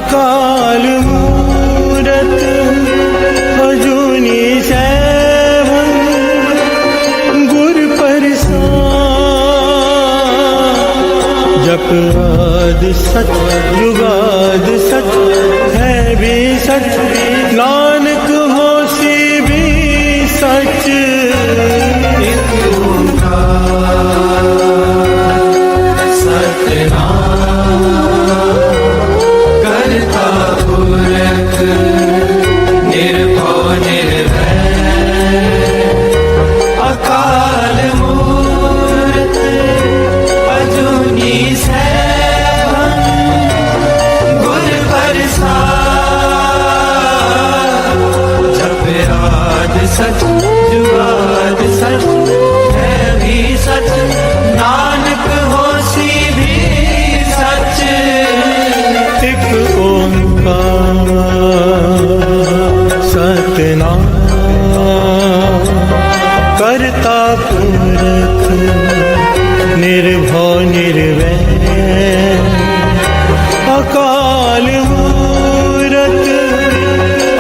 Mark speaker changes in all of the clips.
Speaker 1: अकाल मूरत अजूनी सैभं गुर प्रसाद। जप आदि सच जुगाद सच है भी सच, नानक होसी भी सच।
Speaker 2: एक ओंकार सतनाम करता पुरख निर्भव निर्वैर अकाल मूरत अजूनी सैभं गुर प्रसाद। जप आद सच जुगाद सच है भी सच, नानक होसी भी सच।
Speaker 1: एक ओंकार सतनाम करता पुरख निर्भव निर्वैर अकाल मूरत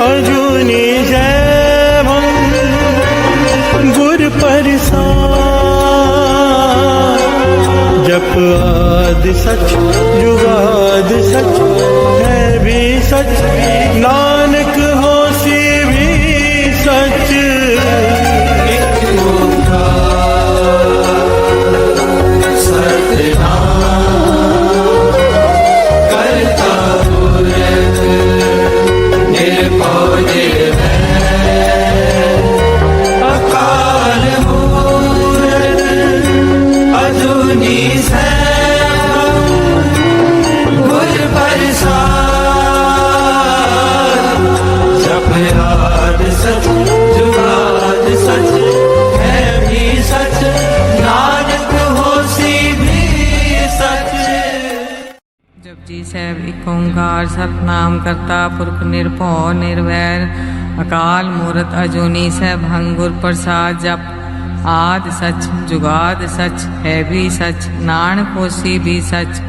Speaker 1: अजूनी सैभं गुर प्रसाद। जप आद सच जुगाद सच है भी सच, नानक होसी भी सच।
Speaker 2: एक ओंकार सतनाम करता पुरख निर्भव निर्वैर अकाल मूरत अजूनी सैभं गुर प्रसाद। जप आद सच जुगाद सच है भी सच, नानक होसी भी सच।
Speaker 3: जपजी ਸਾਹਿਬ ਇੱਕ ਓੰਕਾਰ ਸਤਨਾਮ ਕਰਤਾ ਪੁਰਖ ਨਿਰਭਉ ਨਿਰਵੈਰ ਅਕਾਲ ਮੂਰਤ ਅਜੂਨੀ ਸੈਭੰ ਗੁਰ ਪ੍ਰਸਾਦ। ਜਪ ਆਦ ਸਚ ਜੁਗਾਦ ਸਚ ਹੈ ਵੀ ਸਚ, ਨਾਨਕ ਹੋਸੀ ਵੀ ਸਚ।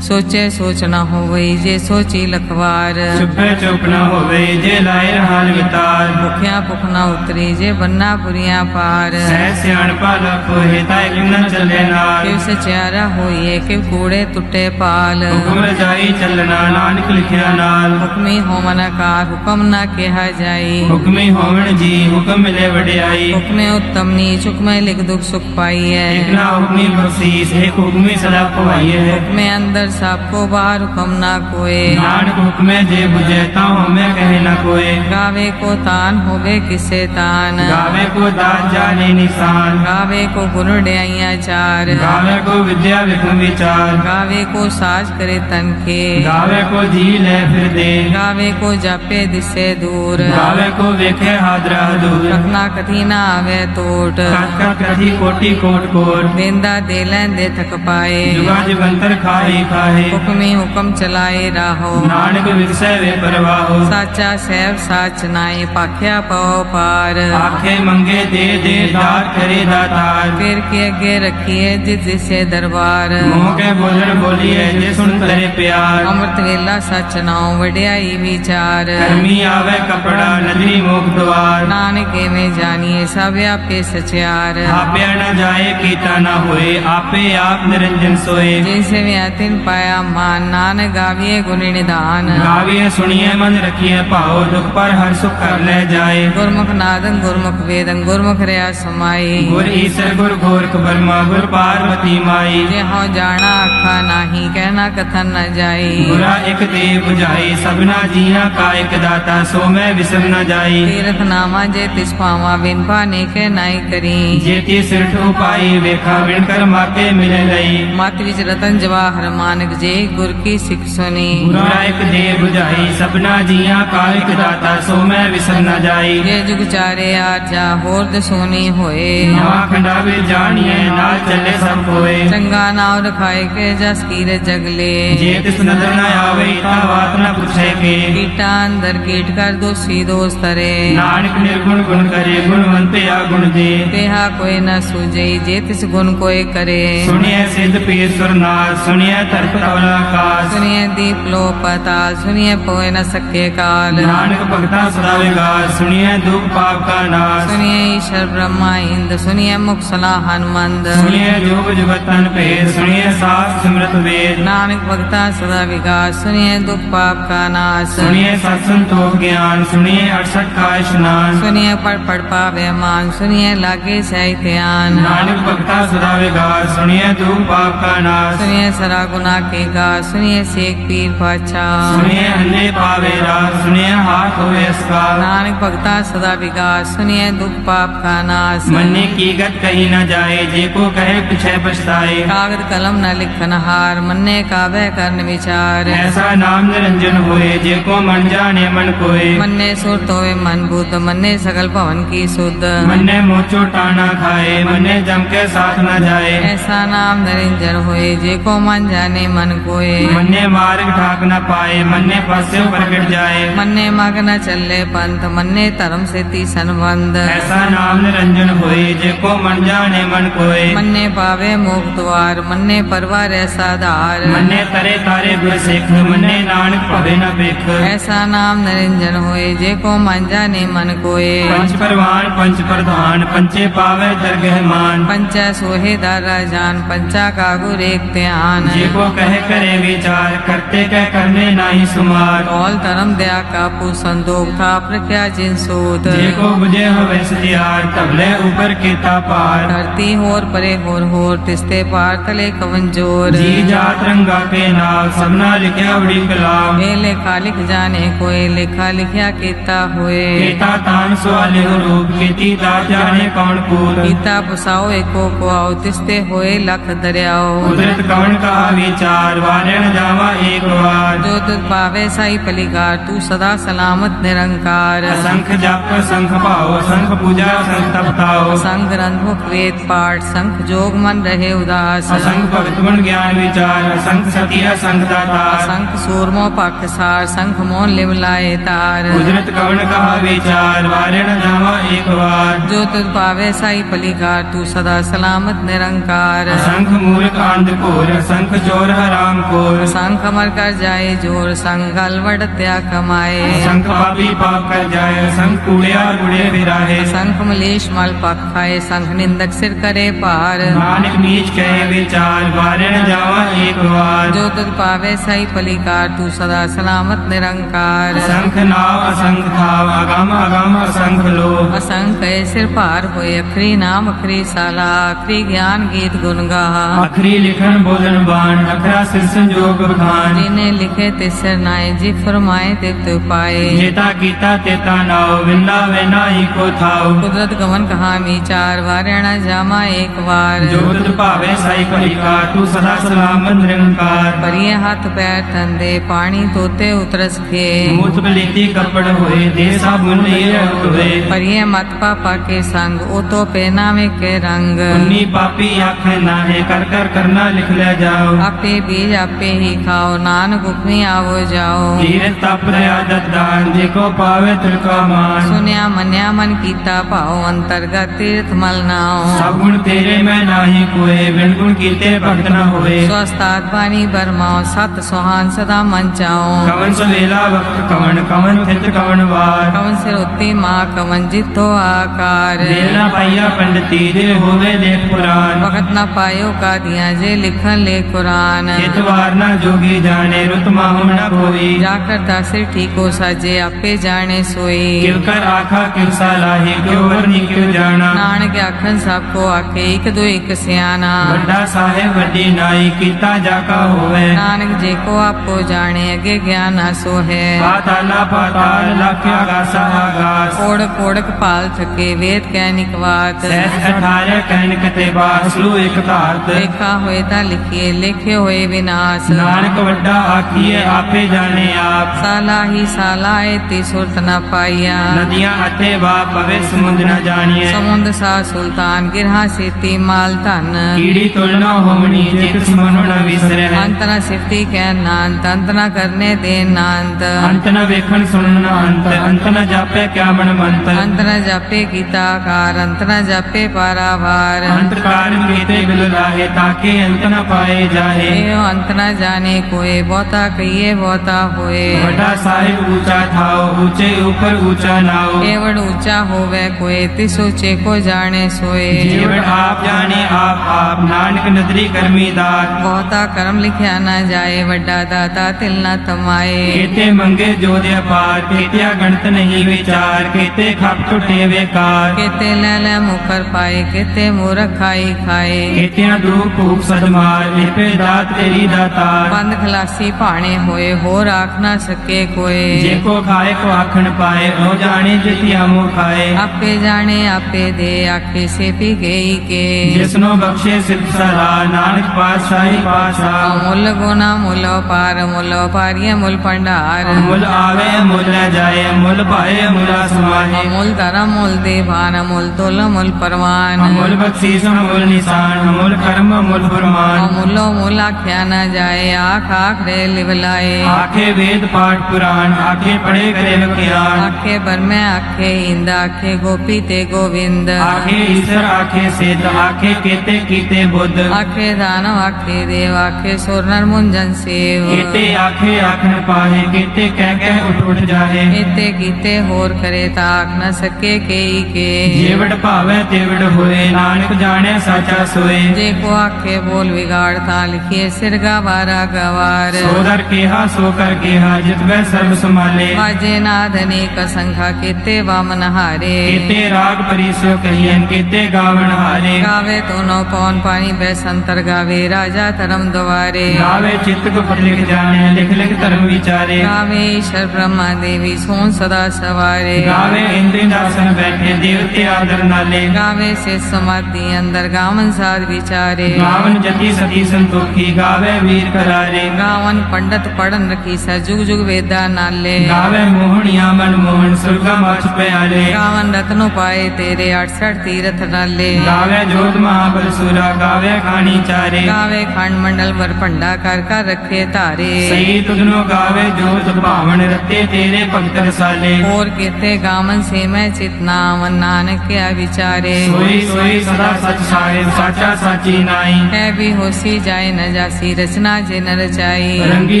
Speaker 3: ਸੋਚੇ ਸੋਚ ਨਾ ਹੋਵਈ ਜੇ ਸੋਚੀ ਲਖਵਾਰ,
Speaker 4: ਚੁੱਪੇ ਚੁੱਪ ਨਾ ਹੋਵੇ ਜੇ ਲਾਏ ਰਹਾਨ ਵਿਤਾਰ।
Speaker 3: ਭੁਖਿਆ ਭੁਖ ਨਾ ਉਤਰੀ ਜੇ ਬੰਨਾ ਬੁਰੀਆਂ ਪਾਰ।
Speaker 4: ਸਹਿ ਸਿਆਣਪਾ ਲਖ ਹੋਏ ਤਾਂ ਇੱਕ ਨਾ ਚੱਲੇ ਨਾਲ।
Speaker 3: ਕਿਵ ਸਚਿਆਰਾ ਹੋਈਏ ਕਿਵ ਕੂੜੇ ਟੁੱਟੇ ਪਾਲ।
Speaker 4: ਹੁਕਮ ਰਜਾਈ ਚੱਲਣਾ ਨਾਨਕ ਲਿਖਿਆ ਨਾਲ।
Speaker 3: ਹੁਕਮੀ ਹੋਵਨ ਆਕਾਰ ਹੁਕਮ ਨਾ ਕਿਹਾ ਜਾਈ।
Speaker 4: ਹੁਕਮੀ ਹੋਵਣ ਜੀ ਹੁਕਮ ਮਿਲੇ ਵਡਿਆਈ।
Speaker 3: ਹੁਕਮੇ ਉੱਤਮ ਨੀਚ ਹੁਕਮੇ ਲਿਖ ਦੁਖ ਸੁਖ ਪਾਈਐ।
Speaker 4: ਇੱਕ ਨਾ ਹੁਕਮੀ ਬਖਸ਼ੀਸ ਇੱਕ ਹੁਕਮੀ ਸਦਾ ਭਵਾਈਏ।
Speaker 3: ਹੁਕਮੇ ਅੰਦਰ ਸਭ ਕੋ ਬਾਹਰ ਹੁਕਮ ਨਾ ਕੋਏ।
Speaker 4: ਨਾਨਕ ਹੁਕਮੇ ਜੇ ਬੁਝੇ ਤਾਂ ਹਉਮੈ ਕਹੇ ਨਾ ਕੋਏ।
Speaker 3: ਗਾਵੇ ਕੋ ਤਾਨ ਹੋਵੇ ਕਿਸੇ ਤਾਨ।
Speaker 4: ਗਾਵੇ ਕੋ ਦਾਤ ਜਾਣੇ ਨਿਸ਼ਾਨ।
Speaker 3: ਗਾਵੇ ਕੋ ਗੁਣ ਡਿਆਈਆਂ ਚਾਰ।
Speaker 4: ਗਾਵੇ ਕੋ ਵਿਦਿਆ ਵਿਖਮ ਵਿਚਾਰ।
Speaker 3: ਗਾਵੇ ਕੋ ਸਾਜ ਕਰੇ ਤਨ ਕੇ।
Speaker 4: ਗਾਵੇ ਕੋ ਜੀ ਲੈ ਫਿਰ ਦੇ।
Speaker 3: ਗਾਵੇ ਕੋ ਜਾਪੇ ਦਿਸੇ ਦੂਰ।
Speaker 4: ਗਾਵੇ ਕੋ ਵੇਖੇ ਹਾਦਰਾ ਦੂਰ।
Speaker 3: ਰਖਨਾ ਕਥੀ ਨਾ ਆਵੇ ਟੋਟ।
Speaker 4: ਕਥ ਕਥੀ ਕੋਟੀ ਕੋਟ ਕੋਟ।
Speaker 3: ਦੇਂਦਾ ਦੇ ਲੈਂਦੇ ਥਕ ਪਾਏ।
Speaker 4: ਜੁਗਾ ਜਵੰਤਰ ਖਾਹੀ ਖਾਹੇ।
Speaker 3: ਹੁਕਮੀ ਹੁਕਮ ਚਲਾਏ ਰਾਹੋ।
Speaker 4: ਨਾਨਕ ਵਿਗਸੈ ਵੇ ਪਰਵਾਹੋ।
Speaker 3: ਸਾਚਾ ਸਹਿਬ ਸਾਚ ਨਾਏ ਪਾਖਿਆ ਪਉ ਪਾਰ।
Speaker 4: ਆਖੇ ਮੰਗੇ ਦੇ ਦੇ ਦਾਤ ਕਰੇ ਦਾਤਾਰ।
Speaker 3: ਫਿਰ ਕੇ ਅੱਗੇ ਰੱਖੀਏ ਜਿਸ ਜਿਸੇ ਦਰਬਾਰ।
Speaker 4: ਮੋਹ ਕੇ ਬੋਲਣ ਬੋਲੀਏ ਜੇ ਸੁਣ ਤਰੇ ਪਿਆਰ।
Speaker 3: ਅੰਮ੍ਰਿਤ ਵੇਲਾ ਸਚ ਨਾਉ ਵਡਿਆਈ ਵਿਚਾਰ।
Speaker 4: ਕਰਮੀ ਆਵੇ ਕਪੜਾ ਨਦਰੀ ਮੋਖ ਦਵਾਰ।
Speaker 3: ਨਾਨਕ ਐਵੇਂ ਜਾਣੀਏ ਸਭ ਆਪੇ ਸਚਿਆਰ।
Speaker 4: ਆਪਿਆ ਨ ਜਾਏ ਕੀਤਾ ਨ ਹੋਏ ਆਪੇ ਆਪ ਨਿਰੰਜਨ ਸੋਏ।
Speaker 3: ਜੈਸੇ ਵਿਆ ਤਿਨ ਪਾਇਆ ਮਾਨ ਨਾਨਕ ਗਾਵੀਏ ਗੁਣ ਨਿਧਾਨ।
Speaker 4: ਗਾਵੀਏ ਸੁਣੀਏ ਮਨ ਰਖੀਏ ਭਾਉ ਦੁਖ ਪਰ ਹਰ ਸੁਖ ਕਰ ਲੈ ਜਾਏ।
Speaker 3: ਗੁਰਮੁਖ ਨਾਦੰ ਗੁਰਮੁਖ ਵੇਦੰ ਗੁਰਮੁਖ ਰਿਆ ਸਮਾਈ।
Speaker 4: ਗੁਰ ਈਸਰ ਗੁਰ ਗੋਰਖ ਬਰਮਾ ਗੁਰ ਪਾਰਵਤੀ ਮਾਈ।
Speaker 3: ਜੇ ਹਉ ਜਾਣਾ ਆਖਾ ਨਾਹੀ ਕਹਿਣਾ ਕਥਨ ਨ ਜਾਈ।
Speaker 4: ਗੁਰਾ ਇਕ ਦੇ 부ਝਾਈ ਸਭਨਾ ਜੀਆਂ ਕਾ ਇਕ ਦਾਤਾ ਸੋ ਮੈਂ ਵਿਸਰ ਨ ਜਾਈ।
Speaker 3: ਤੀਰਥ ਨਾਮਾ ਜੇ ਤਿਸ ਪਾਵਾ ਬਿਨ ਪਾਨੇ ਕੇ ਨਾਈ ਕਰੀ।
Speaker 4: ਜੇ ਤੀ ਸਿਰਠ ਉਪਾਈ ਵੇਖਾ ਵਿਣ ਕਰ ਮਾਕੇ ਮਿਲੇ ਲਈ।
Speaker 3: ਮਤ ਵਿੱਚ ਰਤਨ ਜਵਾਹਰ ਮਾਨਕ ਜੇ ਗੁਰ ਕੀ ਸਿੱਖ ਸੁਨੀ।
Speaker 4: ਗੁਰਾ ਇਕ ਦੇ 부ਝਾਈ ਸਭਨਾ ਜੀਆਂ ਕਾ ਇਕ ਦਾਤਾ ਸੋ ਮੈਂ ਵਿਸਰ ਨ ਜਾਈ।
Speaker 3: ਜੇ ਜੁਗ ਚਾਰੇ ਆਜਾ ਹੋਰ ਦਸੋਨੀ ਹੋਏ।
Speaker 4: ਨਵਾ ਖੰਡਾਵੇ ਜਾਣੀਏ ਨਾਲ ਚੱਲੇ ਸਭ ਕੋਏ।
Speaker 3: ਚੰਗਾ ਨਾਉ ਰਖਾਏ ਕੇ ਜਸ ਕੀਰੇ ਜਗਲੇ।
Speaker 4: ਜੇ ਤਿਸ ਨਦਰ ਨ ਆਵੇ ਤਾਂ ਬਾਤ ਨ ਪੁੱਛੇ ਕੇ।
Speaker 3: ਕੀਟਾ ਅੰਦਰ ਕੀਟ ਕਰ ਦੋਸੀ ਦੋਸ ਤਰੇ।
Speaker 4: ਨਾਨਕ ਨਿਰਗੁਣ ਗੁਣ ਕਰੇ ਗੁਣਵੰਤਿਆ ਗੁਣ ਦੇ।
Speaker 3: ਤੇਹਾ ਕੋਈ ਨ ਸੂਝਈ ਜੇ ਤਿਸ ਗੁਣ ਕੋਏ ਕਰੇ।
Speaker 4: ਸੁਣਿਐ ਸਿੱਧ ਪੀਰ ਸੁਰਨਾਰ ਸੁਣਿਐ सुनिए तरत तवल आकाश
Speaker 3: सुनिए दीप लो पताल सुनिए पोए न सके काल
Speaker 4: नानक भगता सदा विकास सुनिए दुख पाप का नाश
Speaker 3: सुनिए ईश्वर ब्रह्मा इंद सुनिए मुख सलाह हनुमंद
Speaker 4: सुनिए जोग जुगतन भेद सुनिए सास सिमरत वेद
Speaker 3: नानक भगता सदा विकास सुनिए दुख पाप का नाश
Speaker 4: सुनिए सत्संतोष ज्ञान सुनिए 68 का स्नान
Speaker 3: सुनिए पढ़ पावे मान सुनिए लागे सही ध्यान
Speaker 4: नानक भगता सदा विकास सुनिए दुख पाप का नाश
Speaker 3: सुनिए सरा गुना के गा सुनिए शेख पीर पाचा
Speaker 4: सुनिए अंधे पावे रास सुनिए हाथ होवे इसका
Speaker 3: नानक भगता सदा विकास सुनिए दुख पाप का नाश
Speaker 4: मन्ने की गत कही न जाए जे को कहे पिछे पछताए
Speaker 3: कागद कलम न लिखन हार मन्ने कावे करन विचार
Speaker 4: ऐसा नाम निरंजन होए जे को मन जाने मन कोय
Speaker 3: मन्ने सुरत होवे मन बुद्ध मन्ने सकल भवन की शुद्ध
Speaker 4: मन्ने मोचो टाना खाए मन्ने जम के साथ न जाए
Speaker 3: ऐसा नाम निरंजन होए जे को मन जाने मन कोय
Speaker 4: मन्ने मार्ग ठाक न पाए मन्ने फसे प्रकट जाए
Speaker 3: मन्ने मग न चले पंथ मन्ने धर्म से ती संबंध
Speaker 4: ऐसा नाम निरंजन होए जे को मन जाने मन कोय
Speaker 3: मन्ने पावे मोक्ष द्वार मन्ने परवार ऐसा धार
Speaker 4: मन्ने तरे तारे गुर सिख मन्ने नानक भवे न बिख
Speaker 3: ऐसा नाम निरंजन होए जे को मन जाने मन कोय
Speaker 4: पंच परवान पंच प्रधान पंचे पावे दरगह मान
Speaker 3: पंचा सोहे दारा जान पंचा कागुर एक ध्यान
Speaker 4: जे को कहे करे विचार करते कह करने नाही सुमार
Speaker 3: कौल धर्म दया कापू संदोख था प्रख्या जिन सोत
Speaker 4: जे को बुझे होवे सतियार तबले ऊपर केता पार
Speaker 3: धरती होर परे होर तिस्ते पार तले कवन जोर
Speaker 4: जी जात रंगा के नाम सबना लिखया बड़ी कलाम
Speaker 3: ये लेखा लिख जाने कोई लेखा लिखया केता हुए
Speaker 4: केता तान सवाले रूप केती दात जाने कौन पूत
Speaker 3: गीता पुसाओ एको को आओ तिस्ते होए लख दरियाओ
Speaker 4: कुदरत कौन का विचार वाले न जावा एक बार
Speaker 3: जो तुझ पावे साई पलिकार तू सदा सलामत निरंकार
Speaker 4: असंख जप संख पाओ असंख पूजा संख तपताओ
Speaker 3: संग ग्रंथ मुख वेद पाठ संख जोग मन रहे उदास
Speaker 4: असंख भगत गुण ज्ञान विचार असंख सती असंख दातार
Speaker 3: संख सूरमो पक्षसार संख मोन लिवलाए तार
Speaker 4: कुदरत कौन कहा विचार वाले न जावा एक बार
Speaker 3: जो तुझ पावे साई पलिकार तू सदा सलामत निरंकार
Speaker 4: असंख मूर्ख आंध कोर असंख चोर हराम कोर
Speaker 3: संख अमर कर जाए जोर संग अलवड़ त्या कमाए
Speaker 4: असंख पापी पाप कर जाए असंख कूड़िया गुड़े फिराहे
Speaker 3: संख मलेश मल पक खाए संख निंदक सिर करे पार
Speaker 4: नानक नीच कहे विचार वाले न जावा एक बार
Speaker 3: जो तुझ पावे साई पलिकार तू सदा सलामत निरंकार
Speaker 4: असंख नाव असंख थाव अगम अगम असंख लो
Speaker 3: असंख सिर पार होए अखरी नाम अखरी साला अखरी ज्ञान गीत गुण गा
Speaker 4: अखरी लिखन बोलन बाण अखरा सिर संजोग बखान
Speaker 3: जिन्हें लिखे तिसर नाय जी फरमाए तित पाए
Speaker 4: जेता कीता तेता नाव विंदा वे नाही को थाव
Speaker 3: कुदरत गमन कहा विचार वारणा जामा एक बार
Speaker 4: जो तुझ भावे साई कलिका तू सदा सलामत निरंकार
Speaker 3: परिये हाथ पैर तंदे पानी तोते उतरस खे
Speaker 4: मूत बलेती कपड़ होए दे साबुन ये होए
Speaker 3: परिये मत पापा के संग ओ तो पहनावे के रंग
Speaker 4: उन्नी पापी आखे नाहे कर कर करना लिख ले जाओ
Speaker 3: आपे बीज आपे ही खाओ नानक हुक्मी आवो जाओ
Speaker 4: धीरे तप आदत दान देखो पावे तिलका मान
Speaker 3: सुनिया मन्या मन कीता पाओ अंतर्गत तीर्थ मल नाओ
Speaker 4: सब गुण तेरे में नाही कोए बिन गुण कीते भक्त न होए
Speaker 3: स्वस्थात बानी बरमाओ सत सुहान सदा मन चाओ
Speaker 4: कवन सवेला वक्त कवन कवन थित कवन वार
Speaker 3: कवन सिर उत्ती माँ कवन जितो आकार
Speaker 4: देर न पाइया पंडिती जे होवे देख पुराण
Speaker 3: वक्त न पायो का दिया जे लिखन ले कुरान
Speaker 4: हितवार न जोगी जाने रुत माहु न कोई
Speaker 3: जाकर दासिर ठीको साजे आपे जाने सोई
Speaker 4: किव कर आखा किव सालाही क्यों वरनी क्यों जाना
Speaker 3: नानक आखन सबको आखे एक दो एक सियाना
Speaker 4: वड्डा साहेब वड्डी नाई कीता जाका होवे
Speaker 3: नानक जे को आपको जाने अगे ज्ञान आसो है
Speaker 4: पाताला पाताल लख्य आगासा आगास
Speaker 3: ओढ़क ओढ़क पाल थके वेद कैनिक वात
Speaker 4: सहस 18 कहन कते बासलू एक धारत
Speaker 3: लेखा होए ता लिखिए लिखे होए विनाश
Speaker 4: नानक वड्डा आखिए आपे जाने आप
Speaker 3: साला ही साला ती सुरत न पाइया
Speaker 4: नदियां अथे बाप पवे समुद्र न जानिए
Speaker 3: समुद्र सा सुल्तान गिरहा सेती माल धन
Speaker 4: कीड़ी तुलना होमनी जित सुमनो न विसरे
Speaker 3: अंत न सिफती कै नांत अंत न करने दे नांत
Speaker 4: अंत न वेखन सुनन अंत न जापे क्या मन मंत
Speaker 3: अंत न जापे गीताकार अंत न जापे पारावार
Speaker 4: अंत कारण कीते बिल लाहे ताके अंत न पाए ਜਾਹੇ।
Speaker 3: ਇਹੋ ਅੰਤ ਨਾ ਜਾਣੇ ਕੋਏ, ਬਹੁਤਾ ਕਹੀਏ ਬਹੁਤਾ ਹੋਏ।
Speaker 4: ਵੱਡਾ ਸਾਹਿਬ ਊਚਾ ਥਾਓ, ਊਚੇ ਉਪਰ ਊਚਾ ਨਾਓ।
Speaker 3: केवड़ ऊंचा होवे कोई, तिस ऊंचे को जाने सोए।
Speaker 4: ਜੀਵਨ ਆਪ ਜਾਣੇ ਆਪ ਨਾਨਕ ਨਦਰੀ ਕਰਮੀ ਦਾਤ।
Speaker 3: बहुता कर्म लिखया न जाए, वड्डा दाता तिल न तमाए।
Speaker 4: केते मंगे जो दे अपार, केतिया गणत नहीं विचार। केते खप टुटे बेकार,
Speaker 3: केते ले मुकर पाए, केते मूरख खाई खाए।
Speaker 4: केतिया दुख भूख सदमार। लिपे दात तेरी दातार,
Speaker 3: बंद खलासी भाणे होए, हो राख न सके कोई।
Speaker 4: जेको खाए को आखन पाए, ओ जाने जितिया मुँह खाए।
Speaker 3: आपे जाने आपे दे, आखे से पी गई के।
Speaker 4: जिसनो बख्शे सिद्ध सरा, नानक पातशाही पातशाह।
Speaker 3: मुल गुना मुल पार, मुल पारिय मुल भंडार।
Speaker 4: मुल आवे मुल न जाए, मुल पाए मुला समाहे।
Speaker 3: अमूल धर्म मूल देवान, अमूल तुल मूल परवान।
Speaker 4: अमूल बख्शीस अमूल निशान, अमूल कर्म अमूल फरमान।
Speaker 3: अमूलो मूल आख्या न जाए, आख आख रे लिवलाए।
Speaker 4: आखे वेद पाठ पुराण, आखे पढ़े करे ज्ञान।
Speaker 3: आखे बरमे आखे इंद, आखे गोपी ते गोविंद।
Speaker 4: आखे ईश्वर आखे सिद्ध, आखे केते कीते बुद्ध।
Speaker 3: आखे दानव आखे देव, आखे सुर नर मुंजन सेव।
Speaker 4: केते आखे आख न पाहे, केते कह उठ जाहे।
Speaker 3: एते कीते होर करे, ताक न सके केई के।
Speaker 4: जेवड़ भावे तेवड़ होए, नानक जाने साचा सोए।
Speaker 3: जे को आखे बोल बिगाड़, ता लिखिए सिर गवारा गवार।
Speaker 4: सो दर केहा सो कर केहा, जित वह सर्व संभाले।
Speaker 3: बाजे नाद अनेक संख्या, केते वामन हारे।
Speaker 4: केते राग परिसो कहियन, केते गावन हारे।
Speaker 3: गावे दोनों पौन पानी बैसंतर, गावे राजा धर्म द्वारे।
Speaker 4: गावे चित्त को पढ़ लिख जाने, लिख लिख धर्म विचारे।
Speaker 3: गावे ईश्वर ब्रह्मा देवी, सोन सदा सवारे।
Speaker 4: गावे इंद्र दासन बैठे, देवते आदर नाले।
Speaker 3: गावे से समाधि अंदर, गावन साध विचारे।
Speaker 4: गावन जति सती संतोखी, गावे वीर करारे।
Speaker 3: गावन पंडित पढ़न रखी, सा जुग जुग वेदा नाले।
Speaker 4: गावे मोहनिया मन मोहन, सुरगा मछ प्याले।
Speaker 3: गावन रत्नो पाए तेरे, 68 तीरथ नाले।
Speaker 4: गावे जोत महाबल सुरा, गावे खानी चारे।
Speaker 3: गावे खंड मंडल वर पंडा, कर रखे तारे।
Speaker 4: सही तुधनो गावे जोत भावन, रते तेरे भक्त रसाले।
Speaker 3: और केते गावन से मैं चितनावन, नानक क्या विचारे।
Speaker 4: सोई सोई सदा सच साहिब, साचा साची नाई।
Speaker 3: है भी होसी जाए न जासी, रचना जे न रचाई।
Speaker 4: रंगी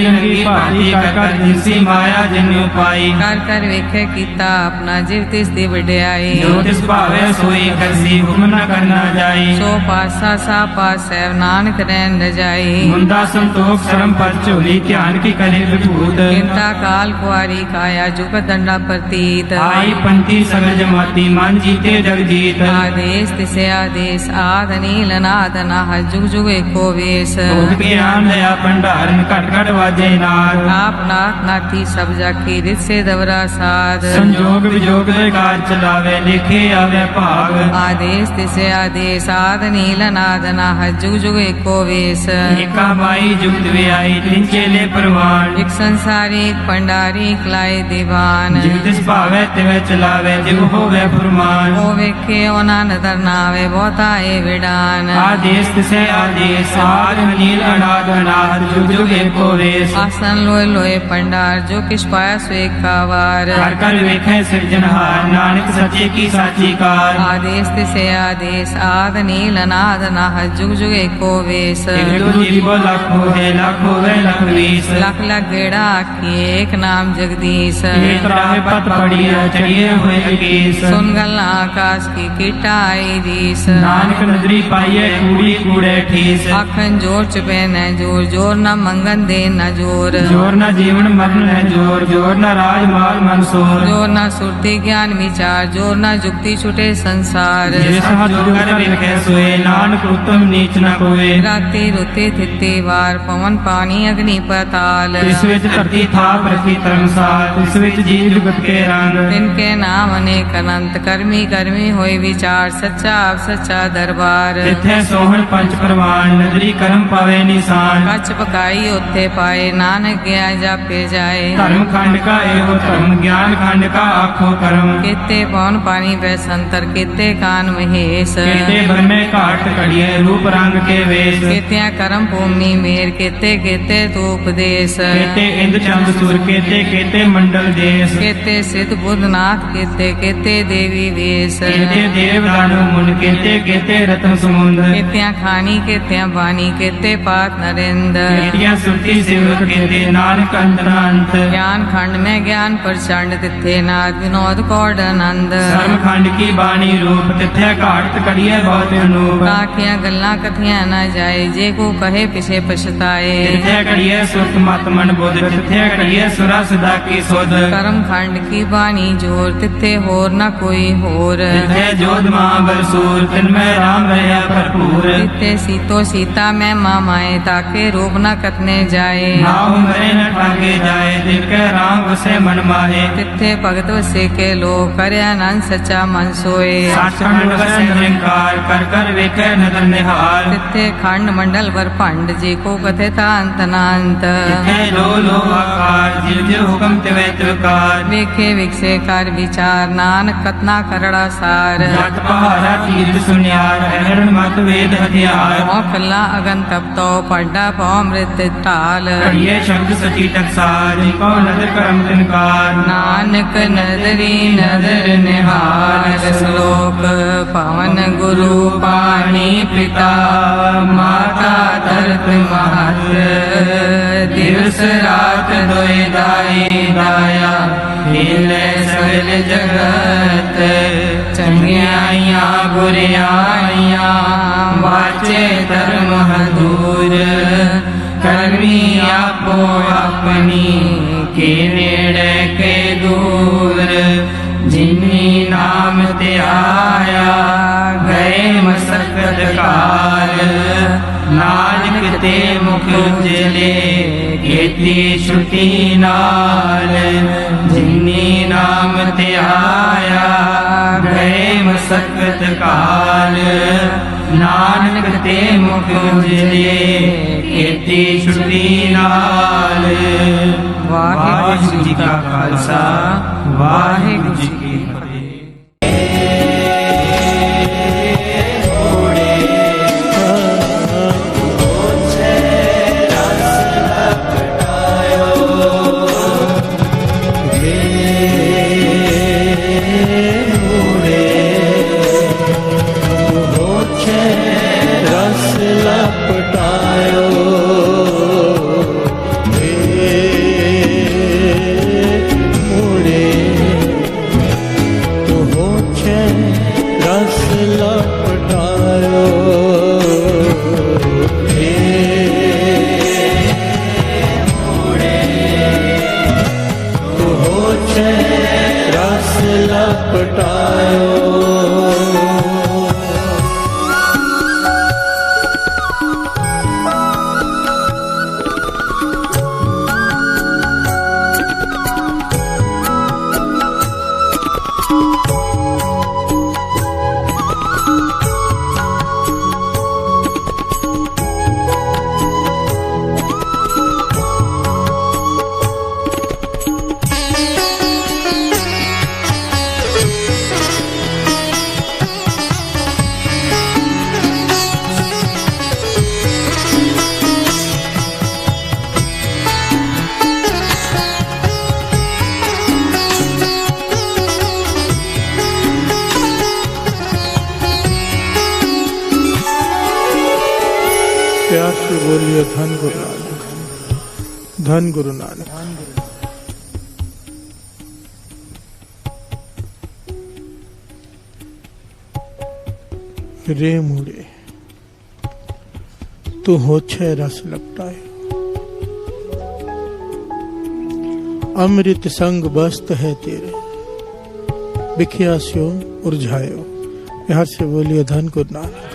Speaker 4: रंगी भांति कर जिनसी माया जिन्नु पाई।
Speaker 3: कर वेखे कीता अपना, जीव तिस दी वड्याई।
Speaker 4: जो तिस भावे सोई करसी, हुक्म न करना जाई।
Speaker 3: सो पासा सा पास है, नानक रैन रजाई।
Speaker 4: मुंदा संतोख शरम पद झोली, ध्यान की करे विभूत।
Speaker 3: चिंता काल कुआरी काया, जुग दंडा प्रतीत।
Speaker 4: आई पंथी सगल जमाती, मान जीते जग जीत।
Speaker 3: आदेश तिसे आदेश, आद नील नाद नाह, जुग जुग एको वेश।
Speaker 4: भोग ज्ञान दया भंडारन, घट घट वाजे नाद।
Speaker 3: आप नाथ नाथी सब जाकी, रित से दवरा साध।
Speaker 4: संजोग विजोग दे कार चलावे, लिखे आवे भाग।
Speaker 3: आदेश तिसे आदेश, आद नील नाद नाह, जुग जुग एको वेश।
Speaker 4: एका माई जुगत वे आई, तिन चेले प्रमाण।
Speaker 3: एक संसारी एक पंडारी, एक लाए दीवान।
Speaker 4: जिव तिस भावे तिवे चलावे, जिव होवे फुरमान।
Speaker 3: ओ वेखे ओ ना नदर नावे, बहुता ए विडान।
Speaker 4: आदेश तिसे आदेश, आद नील अनाद अनाद, जुग जुग एको वेश।
Speaker 3: आसन लोए लोए पंडार, जो किस पाया सो एक कावार।
Speaker 4: कर कर वेखे सिरजनहार, नानक सच्चे की साची कार।
Speaker 3: आदेश तिसे आदेश, आद नील अनाद नाह, जुग जुग एको वेश।
Speaker 4: एक दो जीवो लाख होए, लाख होवे लख बीस।
Speaker 3: लख लख गेड़ा आखी, एक नाम जगदीश।
Speaker 4: एक राह पत पड़ी है, चढ़िए हुए अकीस।
Speaker 3: सुन गल आकाश की कीटा आई दीस।
Speaker 4: नानक नजरी पाइए, कूड़ी कूड़े ठीस।
Speaker 3: आखन जोर चुपे न जोर, जोर न मंगन दे न जोर।
Speaker 4: जोर न जीवन मरण है जोर, जोर न राज माल मनसूर।
Speaker 3: जोर न सुरती ज्ञान विचार, जोर न जुक्ति छुटे संसार।
Speaker 4: जैसा जोगर वेखे सोए, नानक उत्तम नीच न कोए।
Speaker 3: राति रुते थिते वार, पवन पानी अग्नि पताल।
Speaker 4: इस विच धरती थाप रखी धर्मसाल, इस विच जीव जुगत के रंग।
Speaker 3: तिनके नाम अनेक अनंत, करमी करमी होए विचार, सच्चा आप सच्चा दरबार।
Speaker 4: इत्थे सोहन पंच प्रमाण, नजरी कर्म पावे निशान।
Speaker 3: कच पकाई उत्थे पाए, नानक गया जापे जाए।
Speaker 4: धर्म खंड का एहो धर्म, ज्ञान खंड का आखो कर्म।
Speaker 3: केते पवन पानी बैसंतर, केते कान महेश।
Speaker 4: केते ब्रह्मे घाट कड़िए, रूप रंग के वेश।
Speaker 3: केत्या कर्म भूमि मेर, केते केते तू उपदेश।
Speaker 4: केते इंद्र चंद सुर, केते केते मंडल देश।
Speaker 3: केते सिद्ध बुद्ध नाथ, केते केते देवी वेश।
Speaker 4: केते देव दानव मुन, केते केते रत्न समुंद।
Speaker 3: केत्या खानी केत्या बानी, केते पात नरेंद्र
Speaker 4: केतिया सुरती सिवक केते नानक अंतरांत
Speaker 3: ज्ञान खंड में ज्ञान प्रचंड तिथे नाद विनोद कौड़ आनंद
Speaker 4: धर्म खंड की बाणी रूप तिथे घाट कड़िए बहुत अनूप
Speaker 3: काखियां गल्ला कथियां न जाए जे को कहे पिछे पछताए
Speaker 4: तिथे कड़िए सुरत मत मन बुध तिथे कड़िए सुरा सदा की सुध
Speaker 3: कर्म खंड की बाणी जोर तिथे होर न कोई होर
Speaker 4: तिथे जोध महाबल सूर तिनमें राम रहा भरपूर
Speaker 3: तिथे सीतो सीता में मामाए ताके रूप न कतने जाए
Speaker 4: नाव मरे न ठाके जाए तिनके राम उसे मन माहे
Speaker 3: तिथे भगत वसे के लोग करे आनंद सच्चा मन सोए
Speaker 4: साचखंड वसे निरंकार कर कर वेखे नदर निहार
Speaker 3: तिथे खंड मंडल वर पंड जी को कथे था अंत नांत
Speaker 4: तिथे लो आकार जिव जिव हुक्म तिवे तिवकार
Speaker 3: वेखे विकसे कर विचार नानक कतना करड़ा सार
Speaker 4: जट पहाड़ा तीर्थ सुनियार हरण मत वेद हथियार
Speaker 3: कल्ला अगन तप तो पड्डा पाओ मृत ताल
Speaker 4: कड़िए शब्द सची टकसार को नदर करम तिनकार
Speaker 3: नानक नदरी नदर निहार श्लोक पवन गुरु पाणी पिता माता धरत महत दिवस रात दोय दाई दाया हिले सगल जगत चंगियाइया बुरियाइया बाचे धर्म दूर करमी आपो अपनी के नेड़े के दूर जिन्नी नाम ते आया गए मसकत काल नानक ते मुख उजले केती छुटी नाल जिन्नी नाम ते आया गए मसकत काल नानक ते मुख उजले केती छुटी नाल वाहिगुरु जी का खालसा वाहिगुरु जी की फतेह।
Speaker 1: प्यार से बोलिए धन गुरु नानक, धन गुरु नानक। रे मुड़े तू होछे रस लपटाए, अमृत संग बस्त है तेरे, बिखिया स्यो उर्झायो। प्यार से बोलिए धन गुरु नानक।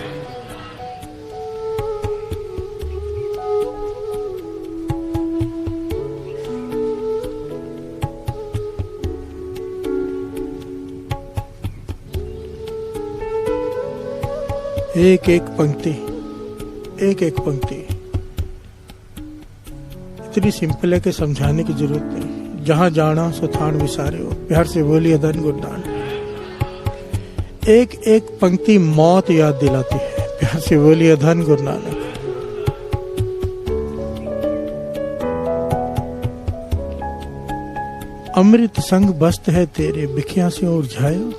Speaker 1: एक एक पंक्ति, एक एक पंक्ति इतनी सिंपल है कि समझाने की जरूरत नहीं। जहां जाना सो थान विसारे हो। प्यार से बोलिए धन गुरु नानक। एक एक पंक्ति मौत याद दिलाती है। प्यार से बोलिए धन गुरु नानक। अमृत संग बस्त है तेरे, बिखिया से उर्झायो।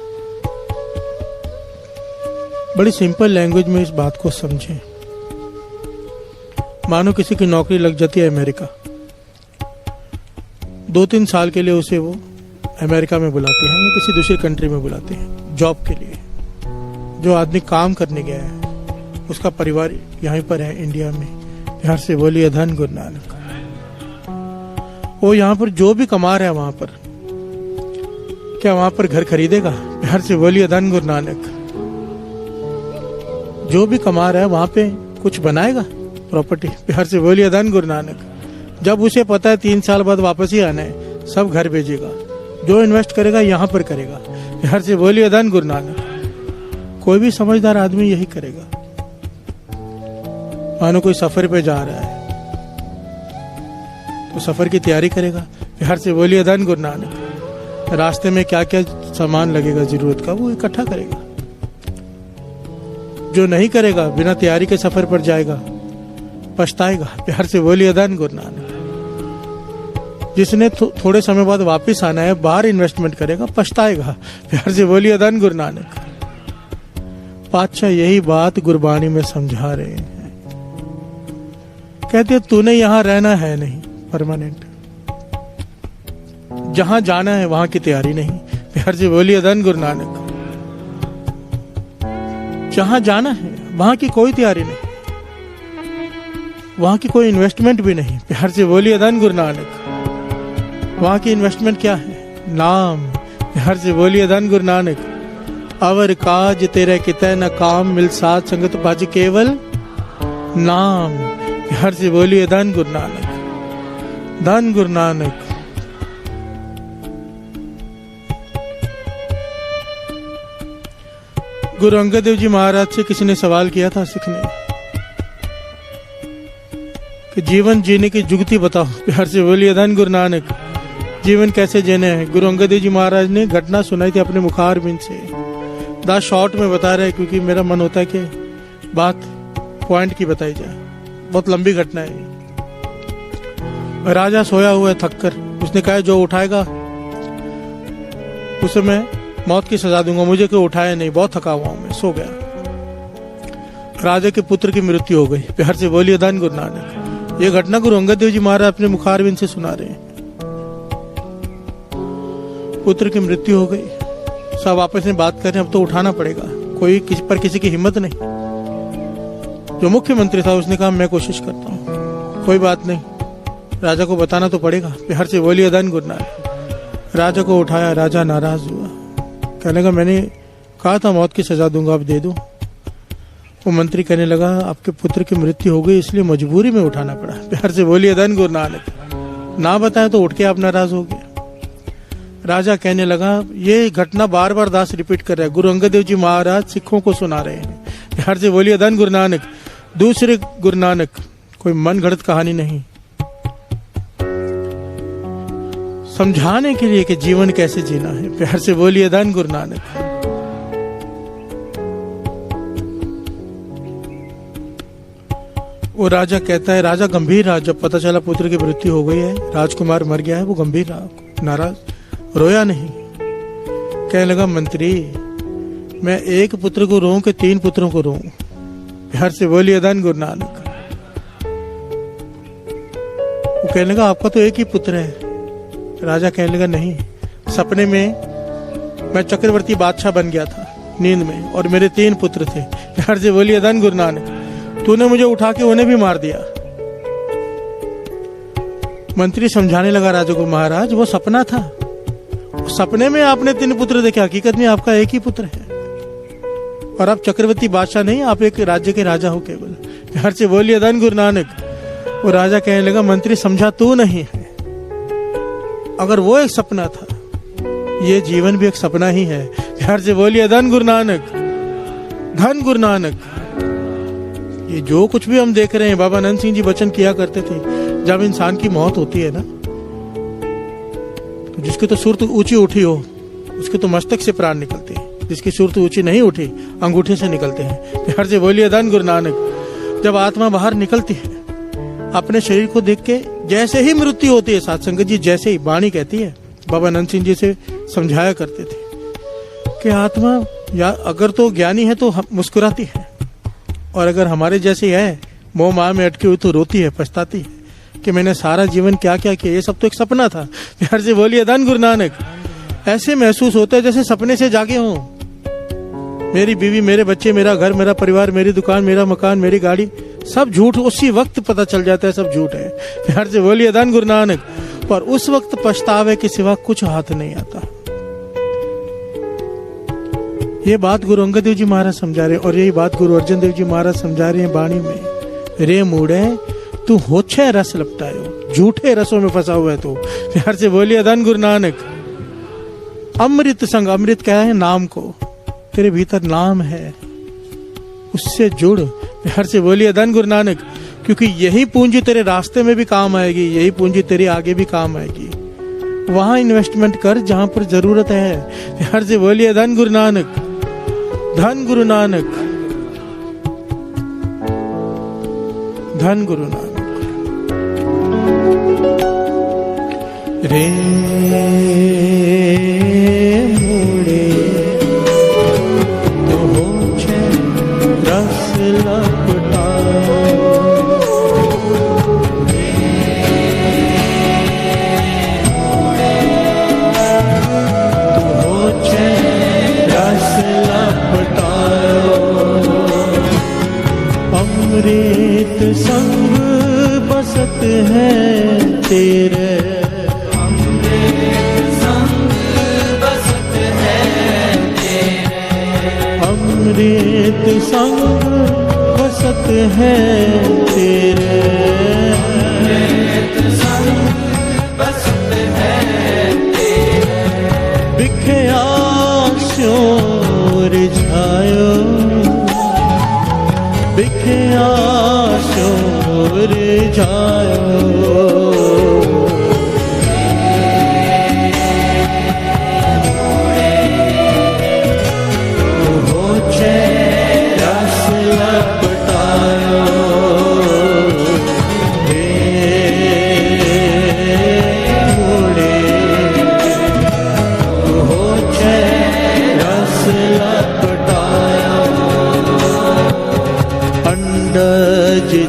Speaker 1: बड़ी सिंपल लैंग्वेज में इस बात को समझें। मानो किसी की नौकरी लग जाती है अमेरिका, 2-3 साल के लिए उसे वो अमेरिका में बुलाते हैं या किसी दूसरी कंट्री में बुलाते हैं जॉब के लिए। जो आदमी काम करने गया है उसका परिवार यहीं पर है इंडिया में। प्यार से बोलिए धन गुरु नानक। वो यहाँ पर जो भी कमा रहा है वहां पर, क्या वहां पर घर खरीदेगा? प्यार से बोलिए धन गुरु नानक। जो भी कमा रहा है वहां पे कुछ बनाएगा प्रॉपर्टी? प्यार से बोलिए धन गुरु नानक। जब उसे पता है 3 साल बाद वापस ही आना है, सब घर भेजेगा। जो इन्वेस्ट करेगा यहाँ पर करेगा। प्यार से बोलिए धन गुरु नानक। कोई भी समझदार आदमी यही करेगा। मानो कोई सफर पे जा रहा है तो सफर की तैयारी करेगा। प्यार से बोलिए धन गुरु नानक। रास्ते में क्या क्या सामान लगेगा जरूरत का वो इकट्ठा करेगा। जो नहीं करेगा, बिना तैयारी के सफर पर जाएगा, पछताएगा। प्यार से बोलिए धन गुरु नानक। जिसने थोड़े समय बाद वापस आना है, बाहर इन्वेस्टमेंट करेगा, पछताएगा। प्यार से बोलिए धन गुरु नानक। पातशाह यही बात गुरबानी में समझा रहे हैं। कहते तूने यहां रहना है नहीं परमानेंट, जहां जाना है वहां की तैयारी नहीं। प्यार से बोलिए धन गुरु नानक। जहां जाना है वहां की कोई तैयारी नहीं, वहां की कोई इन्वेस्टमेंट भी नहीं। प्यार से बोलिए धन गुरु नानक। वहां की इन्वेस्टमेंट क्या है? नाम। प्यार से बोलिए धन गुरु नानक। अवर काज तेरे कितै न काम, मिल साथ संगत भज केवल नाम। प्यार से बोलिए धन गुरु नानक। धन गुरु नानक। गुरु अंगद देव जी महाराज से किसी ने सवाल किया था सिख ने कि जीवन जीने की जुगती बताओ। प्यार से बोलिए धन गुरु नानक। जीवन कैसे जीने हैं? गुरु अंगद देव जी महाराज ने घटना सुनाई थी अपने मुखारबिंद से। दा शॉर्ट में बता रहे क्योंकि मेरा मन होता है कि बात पॉइंट की बताई जाए। बहुत लंबी घटना है। राजा सोया हुआ है थक कर। उसने कहा जो उठाएगा उसे मैं मौत की सजा दूंगा। मुझे कोई उठाया नहीं, बहुत थका हुआ हूं, मैं सो गया। राजा के पुत्र की मृत्यु हो गई। प्यार से बोलिए धन गुरु नानक। ये घटना गुरु अंगद देव जी महाराज अपने मुखारबिंद से सुना रहे हैं। पुत्र की मृत्यु हो गई, सब आपस में बात कर रहे हैं अब तो उठाना पड़ेगा। कोई किसी की हिम्मत नहीं। जो मुख्यमंत्री था उसने कहा मैं कोशिश करता हूँ। कोई बात नहीं, राजा को बताना तो पड़ेगा। प्यार से बोलिए धन गुरु नानक। राजा को उठाया। राजा नाराज हुआ, कहने लगा मैंने कहा था मौत की सजा दूंगा, अब दे दूं। वो मंत्री कहने लगा आपके पुत्र की मृत्यु हो गई इसलिए मजबूरी में उठाना पड़ा। प्यार से बोलिए धन गुरु नानक। ना बताया तो उठ के आप नाराज हो गए। राजा कहने लगा ये घटना बार बार दास रिपीट कर रहा है। गुरु अंगद देव जी महाराज सिखों को सुना रहे हैं। प्यार से बोलिए धन गुरु नानक। दूसरे गुरु नानक, कोई मन घड़त कहानी नहीं, समझाने के लिए कि जीवन कैसे जीना है। प्यार से बोलिए धन गुरु नानक। वो राजा कहता है, राजा गंभीर रहा। जब पता चला पुत्र की मृत्यु हो गई है, राजकुमार मर गया है, वो गंभीर रहा, नाराज, रोया नहीं। कहने लगा मंत्री मैं एक पुत्र को रोऊं कि 3 पुत्रों को रोऊं? प्यार से बोलिए धन गुरु नानक। वो कहने लगा आपका तो एक ही पुत्र है। राजा कहने लगा नहीं, सपने में मैं चक्रवर्ती बादशाह बन गया था नींद में, और मेरे 3 पुत्र थे। प्यार से बोलिए धन गुरु नानक। तूने मुझे उठा के उन्हें भी मार दिया। मंत्री समझाने लगा राजा को, महाराज वो सपना था, सपने में आपने 3 पुत्र देखे, हकीकत में आपका एक ही पुत्र है, और आप चक्रवर्ती बादशाह नहीं, आप एक राज्य के राजा हो केवल। प्यार से बोलिए धन गुरु नानक। वो राजा कहने लगा मंत्री समझा तू नहीं है, अगर वो एक सपना था, ये जीवन भी एक सपना ही है। प्यार से बोलिए धन गुरु नानक। धन गुरु नानक। ये जो कुछ भी हम देख रहे हैं, बाबा नंद सिंह जी वचन किया करते थे, जब इंसान की मौत होती है ना, तो जिसकी तो सुरत ऊंची उठी हो उसके तो मस्तक से प्राण निकलते हैं, जिसकी सुरत ऊंची नहीं उठी अंगूठे से निकलते हैं। प्यार से बोलिए धन गुरु नानक। जब आत्मा बाहर निकलती है अपने शरीर को देख के, जैसे ही मृत्यु होती है, साथ संगत जी जैसे ही वाणी कहती है, बाबा नंद सिंह जी से समझाया करते थे कि आत्मा या अगर तो ज्ञानी है तो मुस्कुराती है, और अगर हमारे जैसे है मोह माया में अटकी हुई तो रोती है, पछताती है कि मैंने सारा जीवन क्या क्या किया, ये सब तो एक सपना था। प्यार से बोलिए धन गुरु नानक। ऐसे महसूस होता है जैसे सपने से जागे हों। मेरी बीवी, मेरे बच्चे, मेरा घर, मेरा परिवार, मेरी दुकान, मेरा मकान, मेरी गाड़ी, सब झूठ। उसी वक्त पता चल जाता है सब झूठ है। प्यार से बोलिए धन गुरु नानक। पर उस वक्त पछतावे के सिवा कुछ हाथ नहीं आता। ये बात गुरु अंगद देव जी महाराज समझा रहे, और यही बात गुरु अर्जन देव जी महाराज समझा रहे हैं बाणी में। रे मूढ़े तू होछे रस लपटायो, झूठे रसों में फंसा हुआ है तू। प्यार से बोलिए धन गुरु नानक। अमृत संग, अमृत क्या है? नाम को। तेरे भीतर नाम है, उससे जुड़। प्यार से बोलिए धन गुरु नानक। क्योंकि यही पूंजी तेरे रास्ते में भी काम आएगी, यही पूंजी तेरी आगे भी काम आएगी। वहां इन्वेस्टमेंट कर जहां पर जरूरत है। प्यार से बोलिए धन गुरु नानक। धन गुरु नानक, धन गुरु नानक। रे मुड़े तो होछे रस लपटायो, तो होछे रस लपटायो। अमृत संग बसत है तेरे, अमृत संग बसत है तेरे, अमृत संग बसत है तेरे। बिखे आस्यों रिझायो, बिखे आस्यों रिझायो।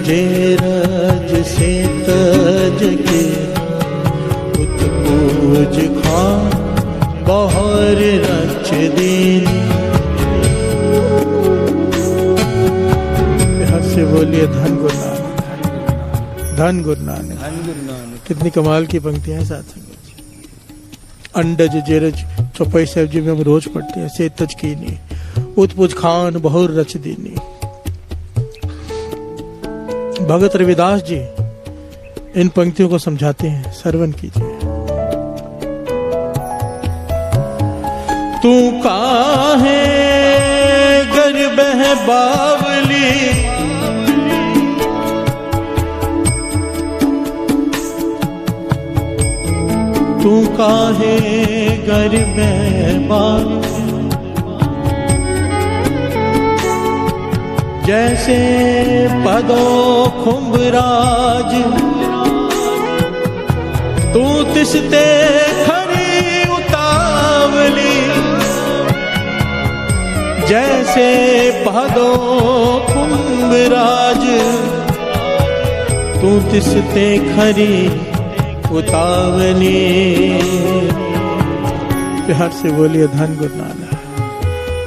Speaker 1: जेरज से तज के उत्पूज खा बहर रच दिन। प्यार से बोलिए धन गुरु नानक, धन गुरु नानक, धन गुरु नानक। कितनी कमाल की पंक्तियां हैं साथ संगत जी। अंडज जेरज चौपाई साहब जी में हम रोज पढ़ते हैं। से तज की नी उत्पुज खान बहुर रच दीनी। भगत रविदास जी इन पंक्तियों को समझाते हैं, श्रवण कीजिए। तू काहे गर्भ है बावली, तू काहे गर्भ है बावली। जैसे पदो खुंबराज तू तिसते खरी उतावली। जैसे पदो खुंबराज तू तिसते खरी उतावली। प्यार से बोलिए धन गुरु नानक,